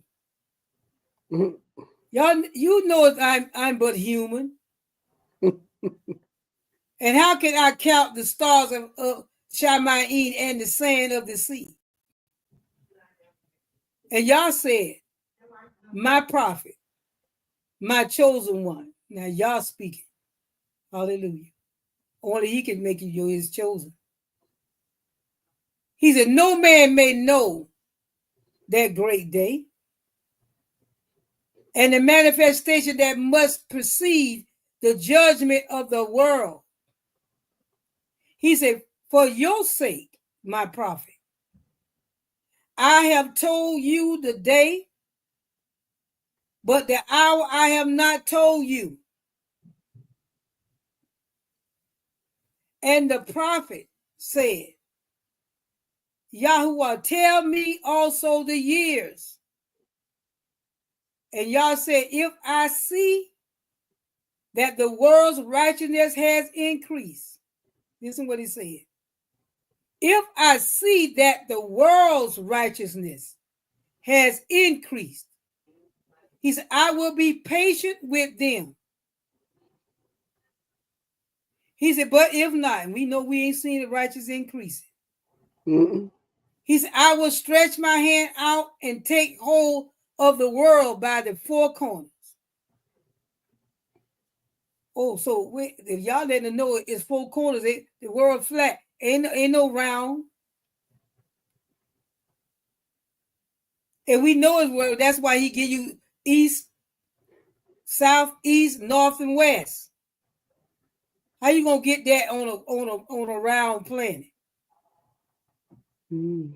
you know I'm but human. And how can I count the stars of Shamayim and the sand of the sea? And y'all said, my prophet, my chosen one. Now y'all speaking. Hallelujah. Only he can make you his chosen. He said, no man may know that great day and the manifestation that must precede the judgment of the world. He said, for your sake, my prophet, I have told you the day, but the hour I have not told you. And the prophet said, Yahuwah, tell me also the years. And y'all said, if I see that the world's righteousness has increased. Listen what he said. If I see that the world's righteousness has increased, he said, I will be patient with them. He said, but if not, and we know we ain't seen the righteous increasing. Mm-mm. He said, I will stretch my hand out and take hold of the world by the four corners. Oh, so if y'all letting know it's four corners, the world flat, ain't no round. And we know it's where that's why he give you east, south, east, north, and west. How you gonna get that on a round planet? Mm.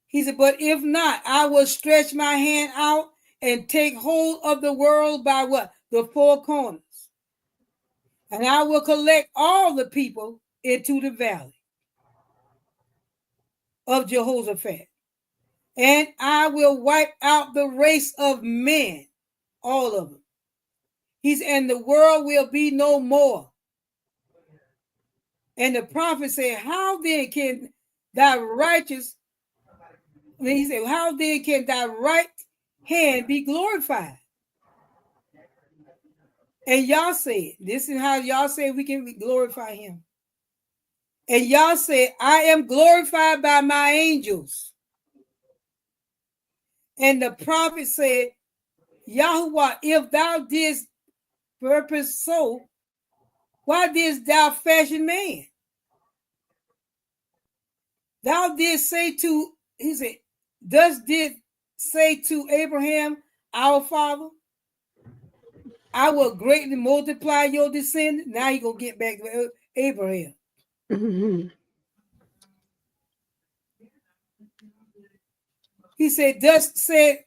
He said, but if not, I will stretch my hand out and take hold of the world by what? The four corners. And I will collect all the people into the valley of Jehoshaphat. And I will wipe out the race of men, all of them. He said, and the world will be no more. And the prophet said, how then can thy righteous, he said, how then can thy right hand be glorified? And y'all said, this is how y'all say we can glorify him. And y'all said, I am glorified by my angels. And the prophet said, Yahuwah, if thou didst purpose so, why didst thou fashion man? Thou didst say to, he said, thus did say to Abraham, our father, I will greatly multiply your descendants. Now he gonna get back to Abraham. Mm-hmm. He said, thus said,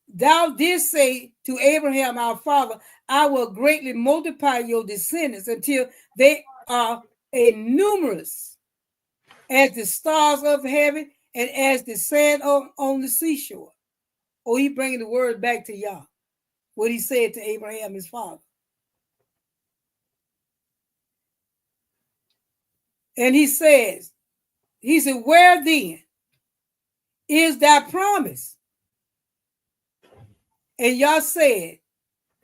thou didst say to Abraham, our father, I will greatly multiply your descendants until they are a numerous as the stars of heaven and as the sand on the seashore. Oh, he bringing the word back to Yah, what he said to Abraham, his father. And he said, where then is that promise? And Yah said,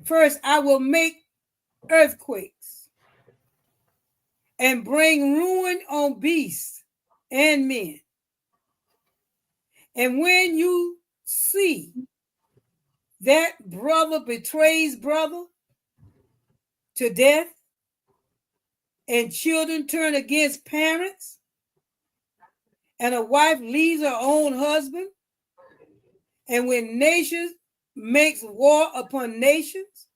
first I will make earthquakes and bring ruin on beasts and men. And when you see that brother betrays brother to death, and children turn against parents, and a wife leaves her own husband, and when nations makes war upon nations,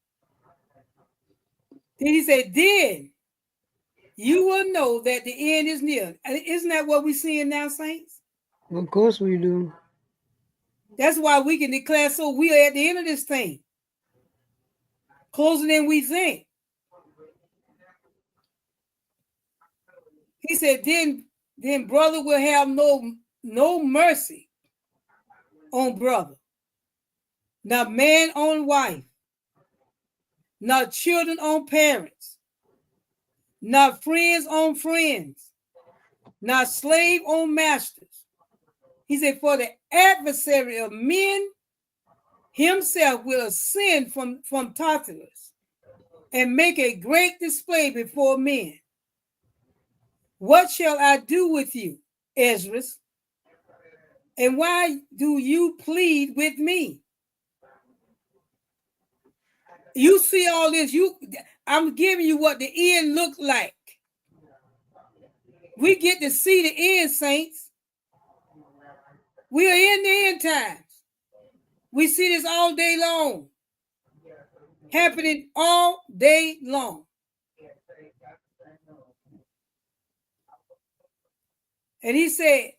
then he said, then you will know that the end is near. Isn't that what we're seeing now, saints? Of course we do. That's why we can declare so we are at the end of this thing. Closer than we think. He said, then brother will have no mercy on brother, not man on wife, not children on parents, not friends on friends, not slave on masters. He said, for the adversary of men himself will ascend from Tartarus and make a great display before men. What shall I do with you, Esdras? And why do you plead with me? You see all this. I'm giving you what the end looked like. We get to see the end, saints. We are in the end times. We see this all day long. Happening all day long. And he said,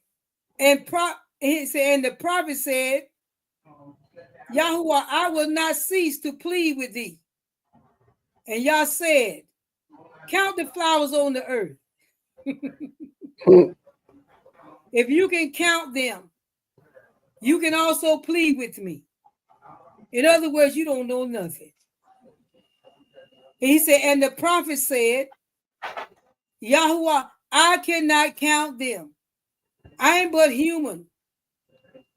and the prophet said, Yahuwah, I will not cease to plead with thee. And Yah said, count the flowers on the earth. If you can count them, you can also plead with me. In other words, you don't know nothing. And he said, and the prophet said, Yahuwah, I cannot count them. I am but human.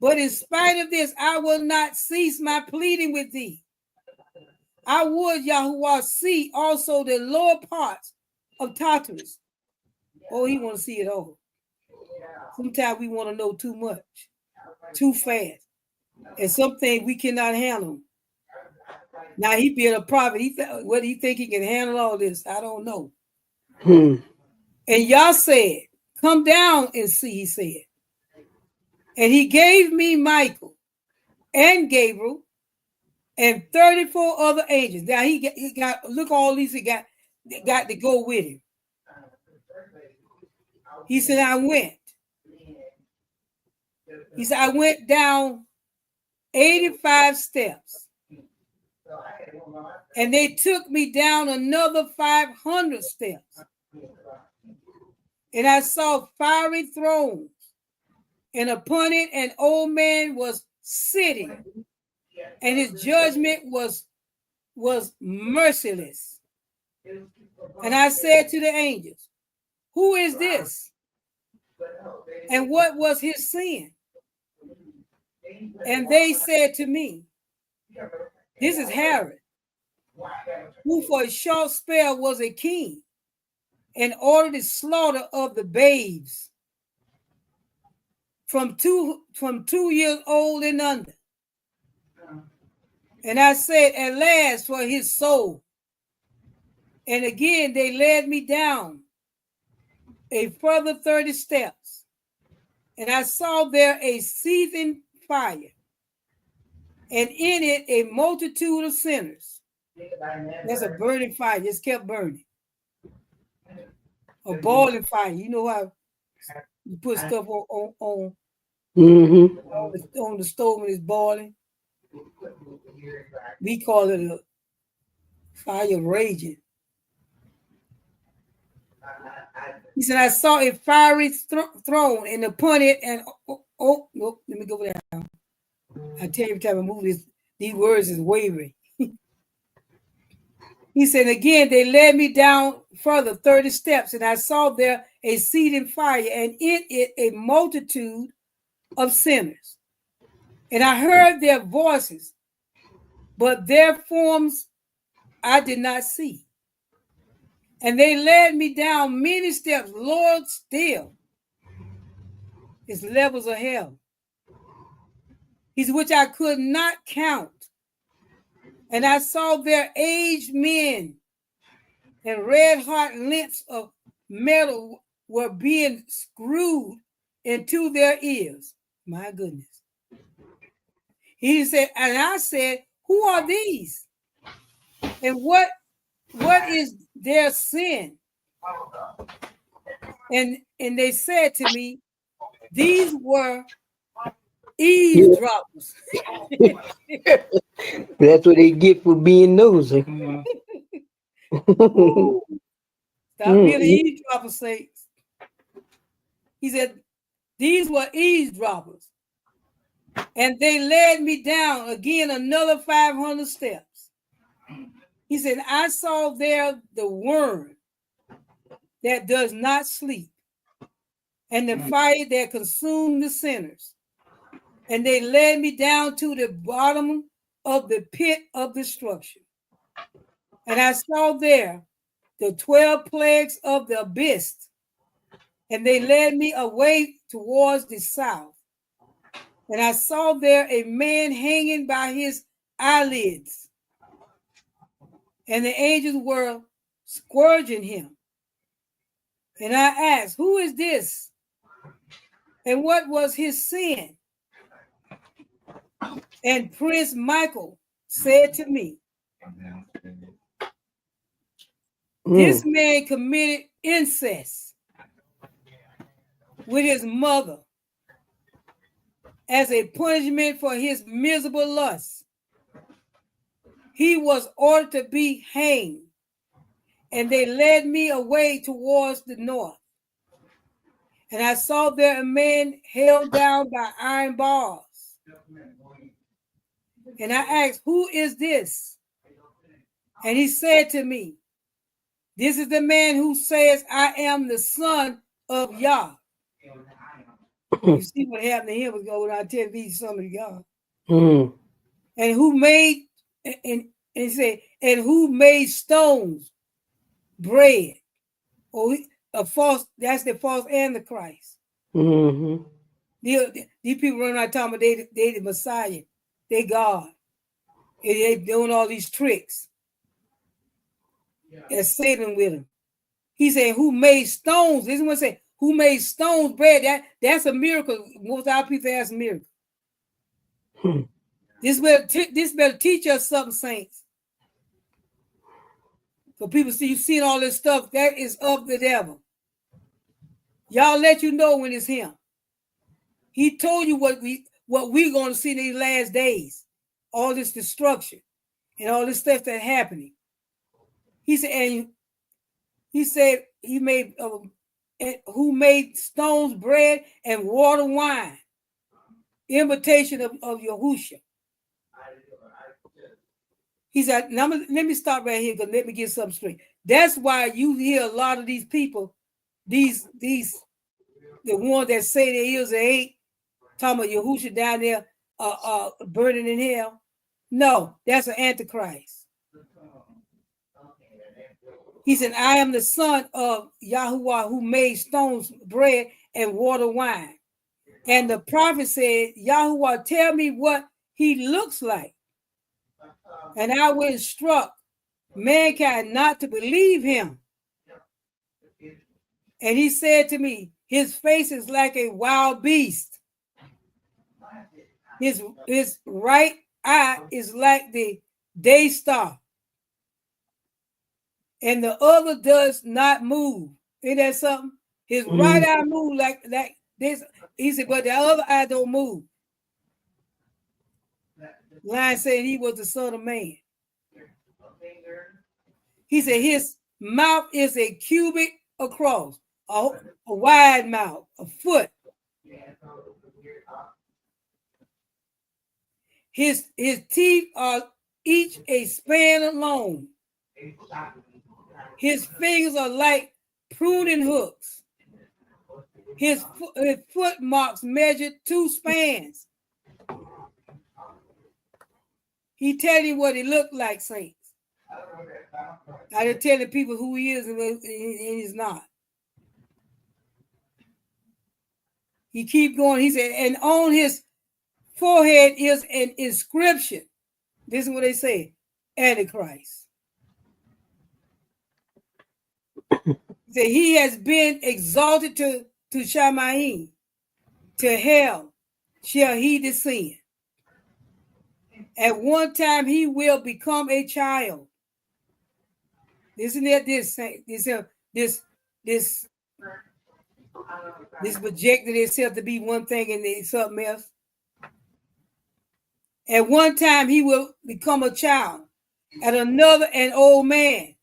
But in spite of this, I will not cease my pleading with thee. I would, Yahuwah, see also the lower parts of Tartarus. Oh, he want to see it all. Sometimes we want to know too much, too fast. And some things we cannot handle. Now he being a prophet, whether he think he can handle all this, I don't know. And Yah said, come down and see, he said. And he gave me Michael and Gabriel and 34 other angels. Now he got look all these he got to go with him. He said, I went. He said, I went down 85 steps. And they took me down another 500 steps. And I saw fiery thrones, and upon it an old man was sitting, and his judgment was merciless. And I said to the angels, who is this? And what was his sin? And they said to me, this is Herod, who for a short spell was a king, and ordered the slaughter of the babes from 2 years old and under. And I said, at last, for his soul. And again, they led me down a further 30 steps. And I saw there a seething fire, and in it a multitude of sinners. That's a burning fire, just kept burning. A boiling fire. You know how you put stuff on the stove when it's boiling? We call it a fire raging. He said, I saw a fiery throne, and upon it, and let me go down. I tell you every time I move this, these words is wavering. He said, again, they led me down further 30 steps, and I saw there a seething fire, and in it a multitude of sinners. And I heard their voices, but their forms I did not see. And they led me down many steps, Lord, still. It's levels of hell. He's which I could not count. And I saw their aged men, and red hot links of metal were being screwed into their ears. My goodness. He said, and I said, who are these? And what is their sin? And they said to me, these were eavesdroppers. That's what they get for being nosy. Stop being an eavesdropper, saints. He said, these were eavesdroppers. And they led me down again another 500 steps. He said, I saw there the worm that does not sleep, and the fire that consumed the sinners. And they led me down to the bottom of the pit of destruction. And I saw there the 12 plagues of the abyss, and they led me away towards the south. And I saw there a man hanging by his eyelids, and the angels were scourging him. And I asked, who is this? And what was his sin? And Prince Michael said to me, this man committed incest with his mother as a punishment for his miserable lust. He was ordered to be hanged, and they led me away towards the north. And I saw there a man held down by iron bars. And I asked, who is this? And he said to me, this is the man who says, I am the son of Yah. You see what happened to him was going on, tell me son of Yah. And who made, and he said, and who made stones bread? Or a false, that's the false and the Christ. These people running around talking about they the Messiah, they God. And they doing all these tricks. And Satan with him. He said, who made stones? This is what say, who made stones bread? That's a miracle. Most of our people ask a miracle. This better teach us something, saints. So people see you seeing all this stuff, that is of the devil. Y'all let you know when it's him. He told you what we're going to see in these last days. All this destruction and all this stuff that's happening. He said, he made who made stones bread and water wine, imitation of Yahusha. He said, now let me stop right here because let me get something straight. That's why you hear a lot of these people, the ones that say their ears are eight, talking about Yahusha down there burning in hell. No, that's an antichrist. He said, I am the son of Yahuwah who made stones bread and water wine. And the prophet said, Yahuwah, tell me what he looks like. And I will instruct mankind not to believe him. And he said to me, his face is like a wild beast. His right eye is like the day star. And the other does not move. Ain't that something? His right eye move like this. He said, but the other eye don't move. Lion said he was the son of man. He said his mouth is a cubit across, a wide mouth, a foot. His teeth are each a span long. His fingers are like pruning hooks. His foot marks measured 2 spans. He tell you what he looked like, saints. I didn't tell the people who he is and he's not. He keep going. He said, and on his forehead is an inscription. This is what they say, Antichrist. He said, he has been exalted to Shamayim, to hell shall he descend. At one time he will become a child. Isn't that this projected itself to be one thing and it's something else? At one time he will become a child, at another an old man,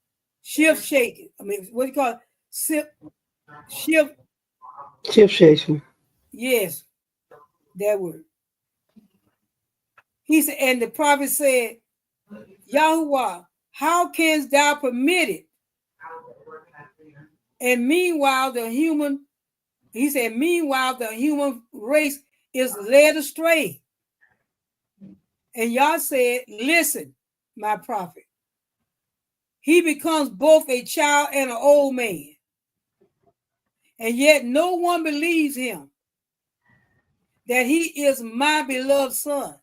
shift shaking. I mean, what do you call it? Shift. Shift shaking. Yes, that word. He said, and the prophet said, Yahuwah, how canst thou permit it? And meanwhile, he said, meanwhile, the human race is led astray. And Yah said, listen, my prophet. He becomes both a child and an old man. And yet no one believes him that he is my beloved son.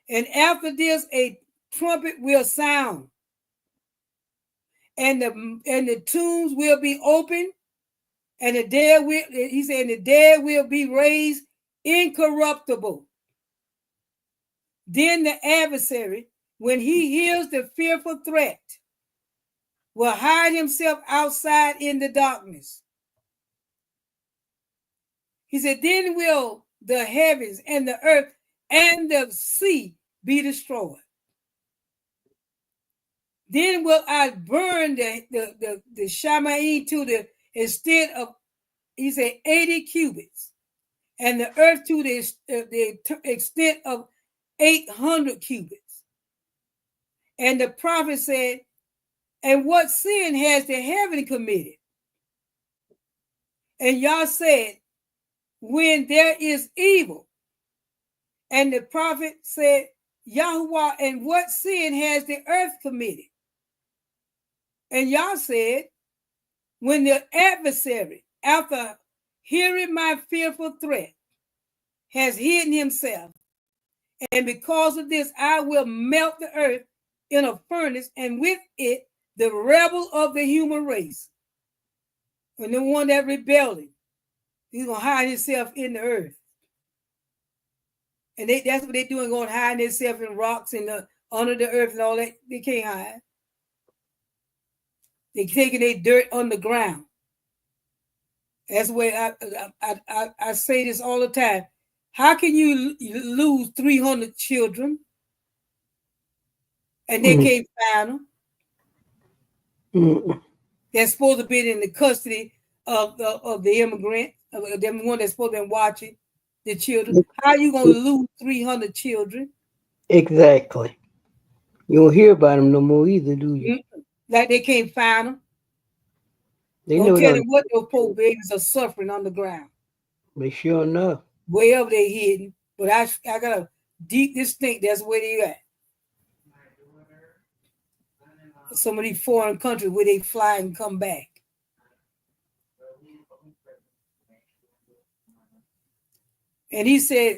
And after this, a trumpet will sound, and the tombs will be opened, and the dead will, he said, the dead will be raised incorruptible. Then the adversary, when he hears the fearful threat, will hide himself outside in the darkness. He said, then will the heavens and the earth and the sea be destroyed. Then will I burn the Shamaim to the extent of, he said, 80 cubits, and the earth to the extent of 800 cubits. And the prophet said, and what sin has the heaven committed? And Yah said, when there is evil. And the prophet said, Yahuwah, and what sin has the earth committed? And Yah said, when the adversary, after hearing my fearful threat, has hidden himself, and because of this I will melt the earth in a furnace, and with it the rebel of the human race. And the one that rebelled, he's going to hide himself in the earth. And that's what they're doing, going to hide themselves in rocks and under the earth and all that. They can't hide. They're taking their dirt on the ground. That's the way I say this all the time. How can you lose 300 children and they can't find them? They're supposed to be in the custody of the immigrant, of them one that's supposed to be watching the children. How are you going to lose 300 children? Exactly. You don't hear about them no more either, do you? Like they can't find them. They Don't know tell them what those poor babies are suffering on the ground. But sure enough. Wherever they hidden. But I got a deep instinct that's where they at. Some of these foreign countries where they fly and come back. And he said,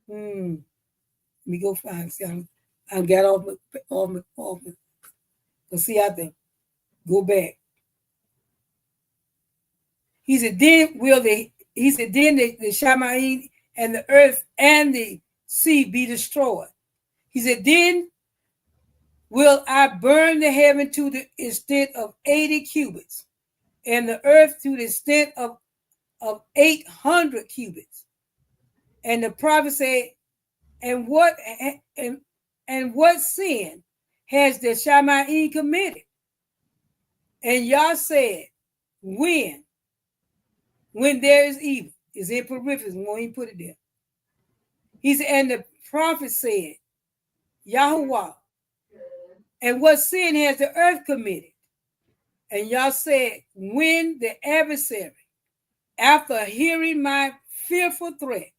let me go find. See, I got off me. Let's see out there. Go back. He said, then the Shamaim and the earth and the sea be destroyed. He said, then will I burn the heaven to the extent of 80 cubits, and the earth to the extent of 800 cubits. And the prophet said, and what sin has the Shamaim committed? And Yah said, when there is evil. It's in parentheses, won't he put it there? He said, and the prophet said, Yahuwah, and what sin has the earth committed? And Yah said, when the adversary, after hearing my fearful threat,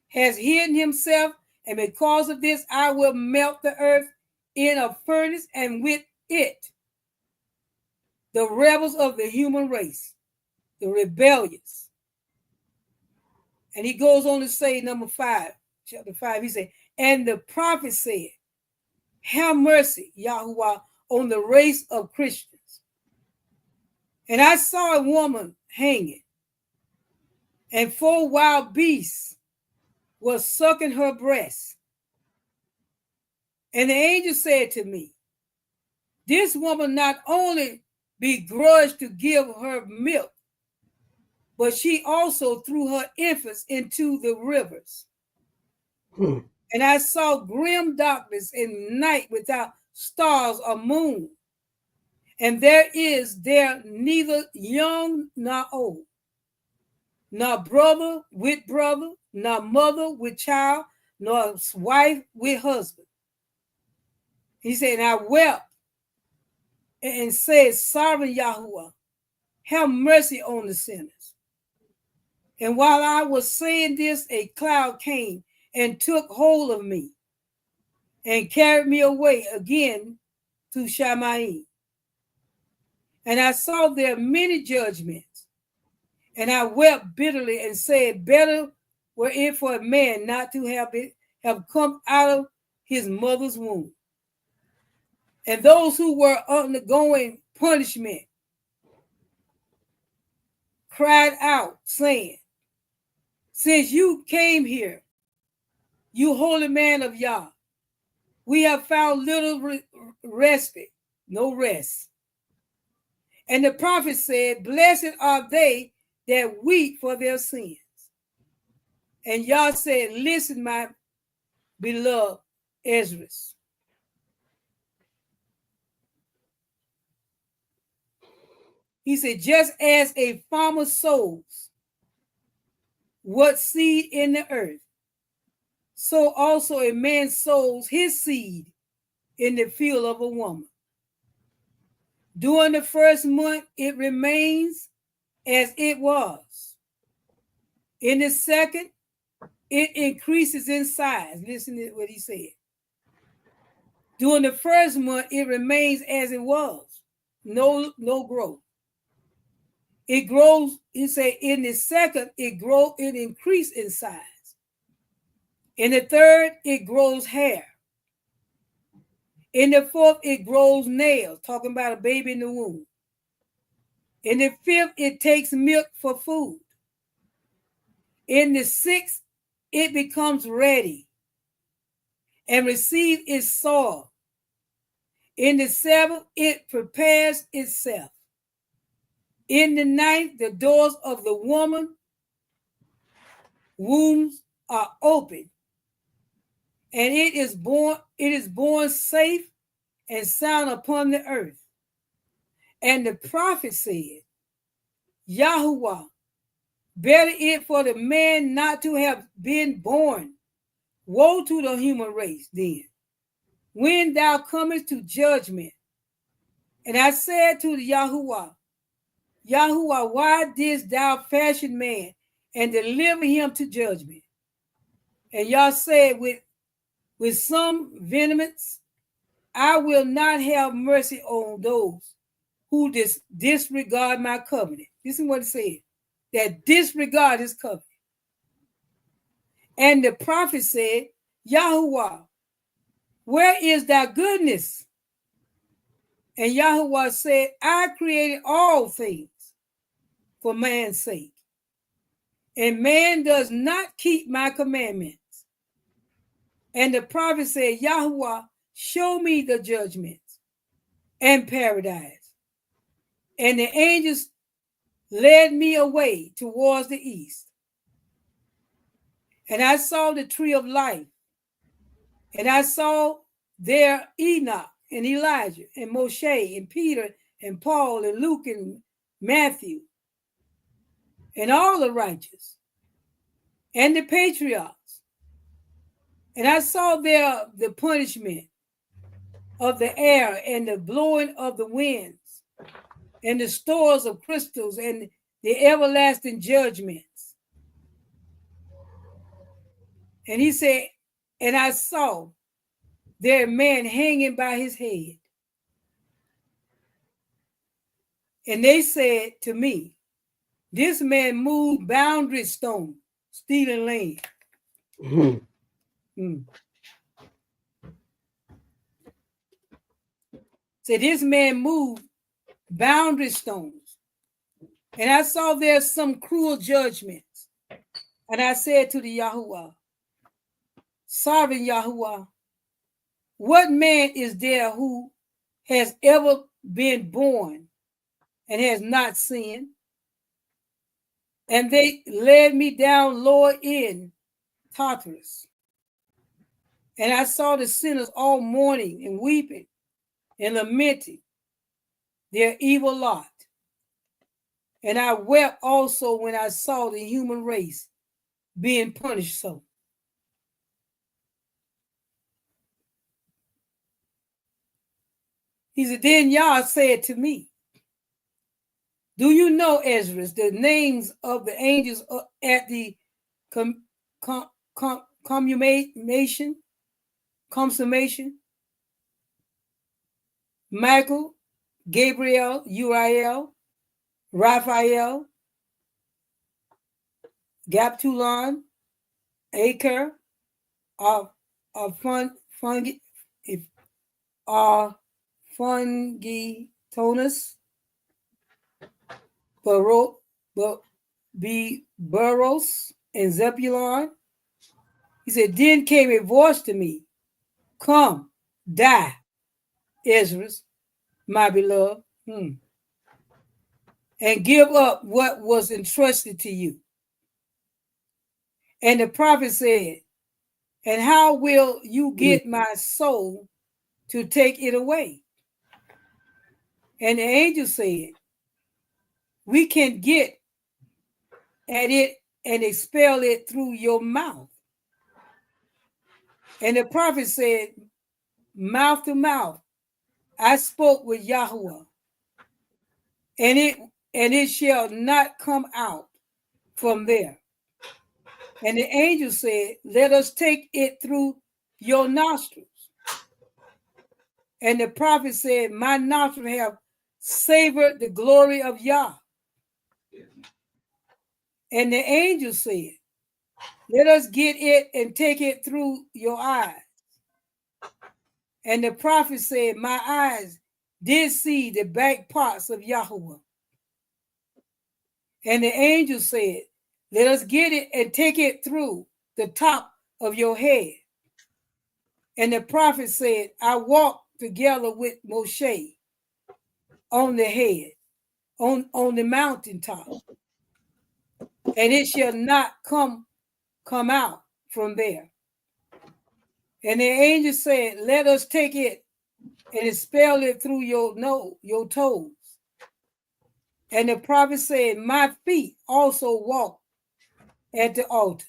has hidden himself, and because of this I will melt the earth in a furnace, and with it the rebels of the human race, the rebellious. And he goes on to say, chapter 5, he said, and the prophet said, have mercy, Yahuwah, on the race of Christians. And I saw a woman hanging, and 4 wild beasts were sucking her breast. And the angel said to me, this woman not only begrudged to give her milk, but she also threw her infants into the rivers. And I saw grim darkness and night without stars or moon. And there is there neither young nor old, nor brother with brother, nor mother with child, nor wife with husband. He said, and I wept and said, Sovereign Yahuwah, have mercy on the sinners. And while I was saying this, a cloud came and took hold of me and carried me away again to Shammai. And I saw there many judgments, and I wept bitterly and said, better were it for a man not to have come out of his mother's womb. And those who were undergoing punishment cried out, saying, since you came here, you holy man of Yah, we have found little respite, no rest. And the prophet said, blessed are they that weep for their sins. And Yah said, listen, my beloved Esdras. He said, just as a farmer sows what seed in the earth, so also a man sows his seed in the field of a woman. During the first month, it remains as it was. In the second, it increases in size. Listen to what he said. During the first month, it remains as it was. No growth. It grows, he said, in the second, it increases in size. In the third, it grows hair. In the fourth, it grows nails, talking about a baby in the womb. In the fifth, it takes milk for food. In the sixth, it becomes ready and receives its soil. In the seventh, it prepares itself. In the ninth, the doors of the woman wombs are open, and it is born safe and sound upon the earth. And the prophet said, Yahuwah, better it for the man not to have been born. Woe to the human race then, when thou comest to judgment. And I said to the Yahuwah, why didst thou fashion man and deliver him to judgment? And Yah said, with some vehemence, I will not have mercy on those who disregard my covenant. This is what it said, that disregard his covenant. And the prophet said, Yahuwah, where is thy goodness? And Yahuwah said, I created all things for man's sake, and man does not keep my commandments. And the prophet said, Yahuwah, show me the judgments and paradise. And the angels led me away towards the east. And I saw the tree of life. And I saw there Enoch and Elijah and Moshe and Peter and Paul and Luke and Matthew and all the righteous and the patriarchs. And I saw there the punishment of the air and the blowing of the winds and the stores of crystals and the everlasting judgments. And he said, and I saw there a man hanging by his head. And they said to me, this man moved boundary stone, stealing land. So this man moved boundary stones. And I saw there some cruel judgments. And I said to the Yahuwah, Sovereign Yahuwah, what man is there who has ever been born and has not sinned? And they led me down lower in Tartarus. And I saw the sinners all mourning and weeping and lamenting their evil lot. And I wept also when I saw the human race being punished so. He said, then Yah said to me, do you know, Esdras, the names of the angels at the consummation? Michael, Gabriel, Uriel, Raphael, Gaptulon, Aker, Fungitonus, Burros, and Zebulon. He said, then came a voice to me, come, die, Esdras, my beloved, and give up what was entrusted to you. And the prophet said, and how will you get my soul to take it away? And the angel said, we can get at it and expel it through your mouth. And the prophet said, mouth to mouth, I spoke with Yahweh, and it shall not come out from there. And the angel said, let us take it through your nostrils. And the prophet said, my nostrils have savored the glory of Yah. And the angel said, let us get it and take it through your eyes. And the prophet said, my eyes did see the back parts of Yahweh. And the angel said, let us get it and take it through the top of your head. And the prophet said, I walked together with Moshe on the head, on the mountaintop, and it shall not come out from there. And the angel said, let us take it and expel it through your toes. And the prophet said, my feet also walked at the altar.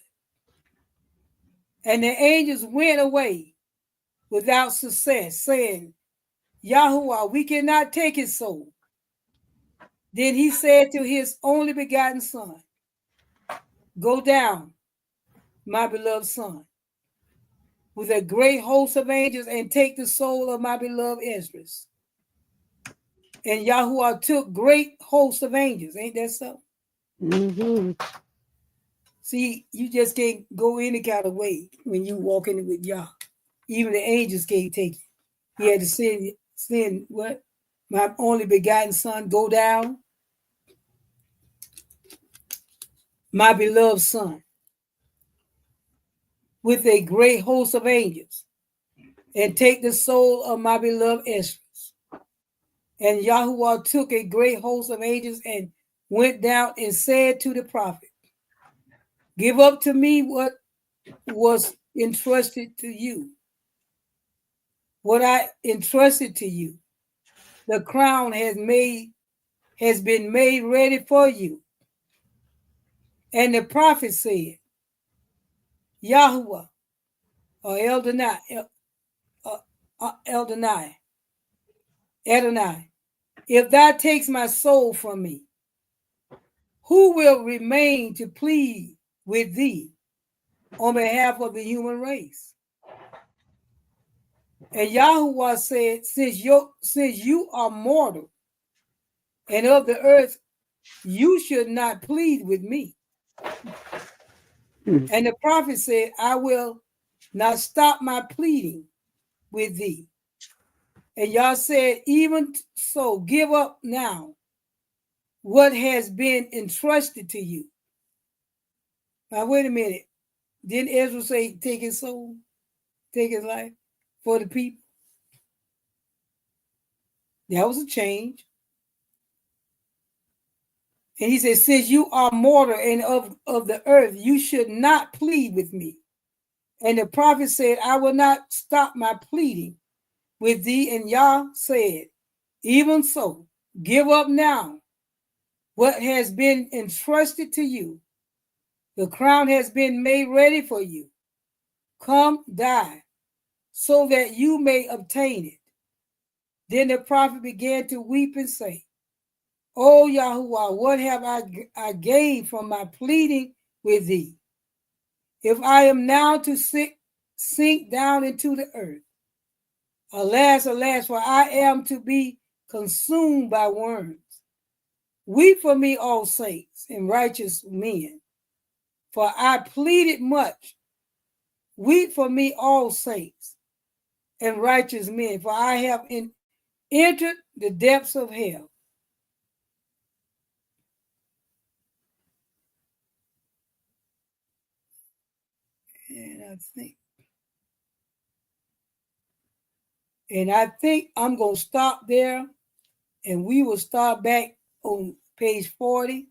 And the angels went away without success, saying, Yahuwah, we cannot take his soul. Then he said to his only begotten son, go down, my beloved son, with a great host of angels and take the soul of my beloved Esdras. And Yahuwah took great hosts of angels. Ain't that so? Mm-hmm. See, you just can't go any kind of way when you walk in with Yah. Even the angels can't take it. He had to send what? My only begotten son, go down. My beloved son, with a great host of angels, and take the soul of my beloved Esdras. And Yahuwah took a great host of angels and went down and said to the prophet, give up to me what was entrusted to you. What I entrusted to you. The crown has been made ready for you. And the prophet said, Yahuwah, or Adonai, if thou takes my soul from me, who will remain to plead with thee on behalf of the human race? And Yahuwah said, since you are mortal and of the earth, you should not plead with me. And the prophet said, I will not stop my pleading with thee. And Yah said, even so, give up now what has been entrusted to you. Now, wait a minute. Didn't Ezra say, take his soul, take his life for the people? That was a change. And he said, since you are mortal and of the earth, you should not plead with me. And the prophet said, I will not stop my pleading with thee. And Yah said, even so, give up now what has been entrusted to you. The crown has been made ready for you. Come, die, so that you may obtain it. Then the prophet began to weep and say, O Yahuwah, what have I gained from my pleading with thee? If I am now to sink down into the earth, alas, alas, for I am to be consumed by worms. Weep for me, all saints and righteous men, for I pleaded much. Weep for me, all saints and righteous men, for I have entered the depths of hell. And I think I'm going to stop there, and we will start back on page 40.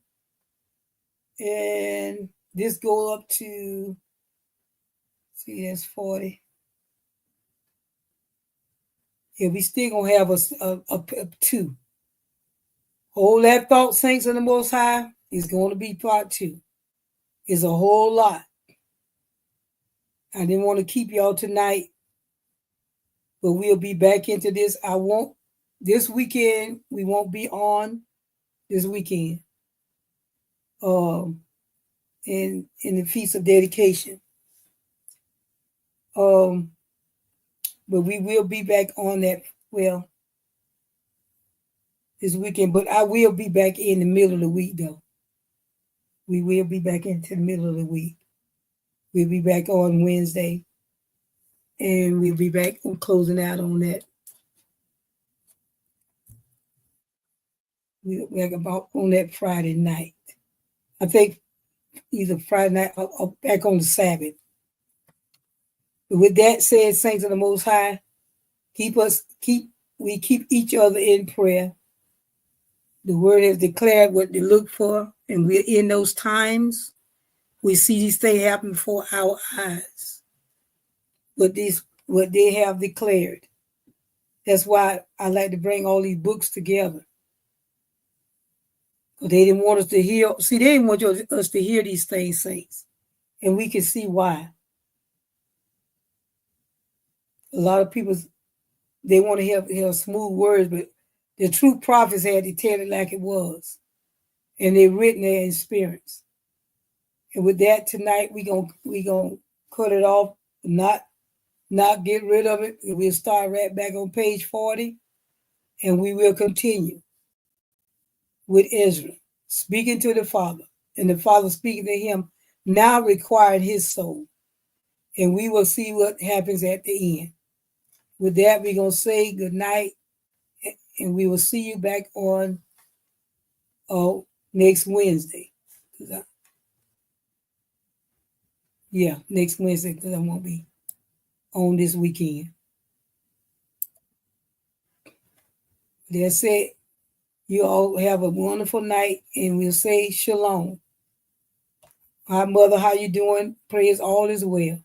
And this go up to, see, that's 40. Yeah, we still going to have a 2. Hold that thought, saints of the Most High, is going to be part 2. It's a whole lot. I didn't want to keep y'all tonight, but we'll be back into this. This weekend, we won't be on this weekend. In the Feast of Dedication. But we will be back on that, well, this weekend, but I will be back in the middle of the week, though. We will be back into the middle of the week. We'll be back on Wednesday, and we'll be back on closing out on that. We'll be back about on that Friday night. I think either Friday night or back on the Sabbath. But with that said, saints of the Most High, keep each other in prayer. The word has declared what to look for, and we're in those times. We see these things happen before our eyes. What they have declared. That's why I like to bring all these books together. They didn't want us to hear. See, they didn't want us to hear these things, saints, and we can see why. A lot of people, they want to hear smooth words, but the true prophets had to tell it like it was, and they've written their experience. And with that, tonight we gonna cut it off, not get rid of it. We'll start right back on page 40, and we will continue with Ezra speaking to the Father, and the Father speaking to him, now requiring his soul. And we will see what happens at the end. With that, we're going to say good night, and we will see you back on next Wednesday. Next Wednesday, because I won't be on this weekend. That's it. You all have a wonderful night, and we'll say shalom. Hi, Mother, how you doing? Prayers all is well.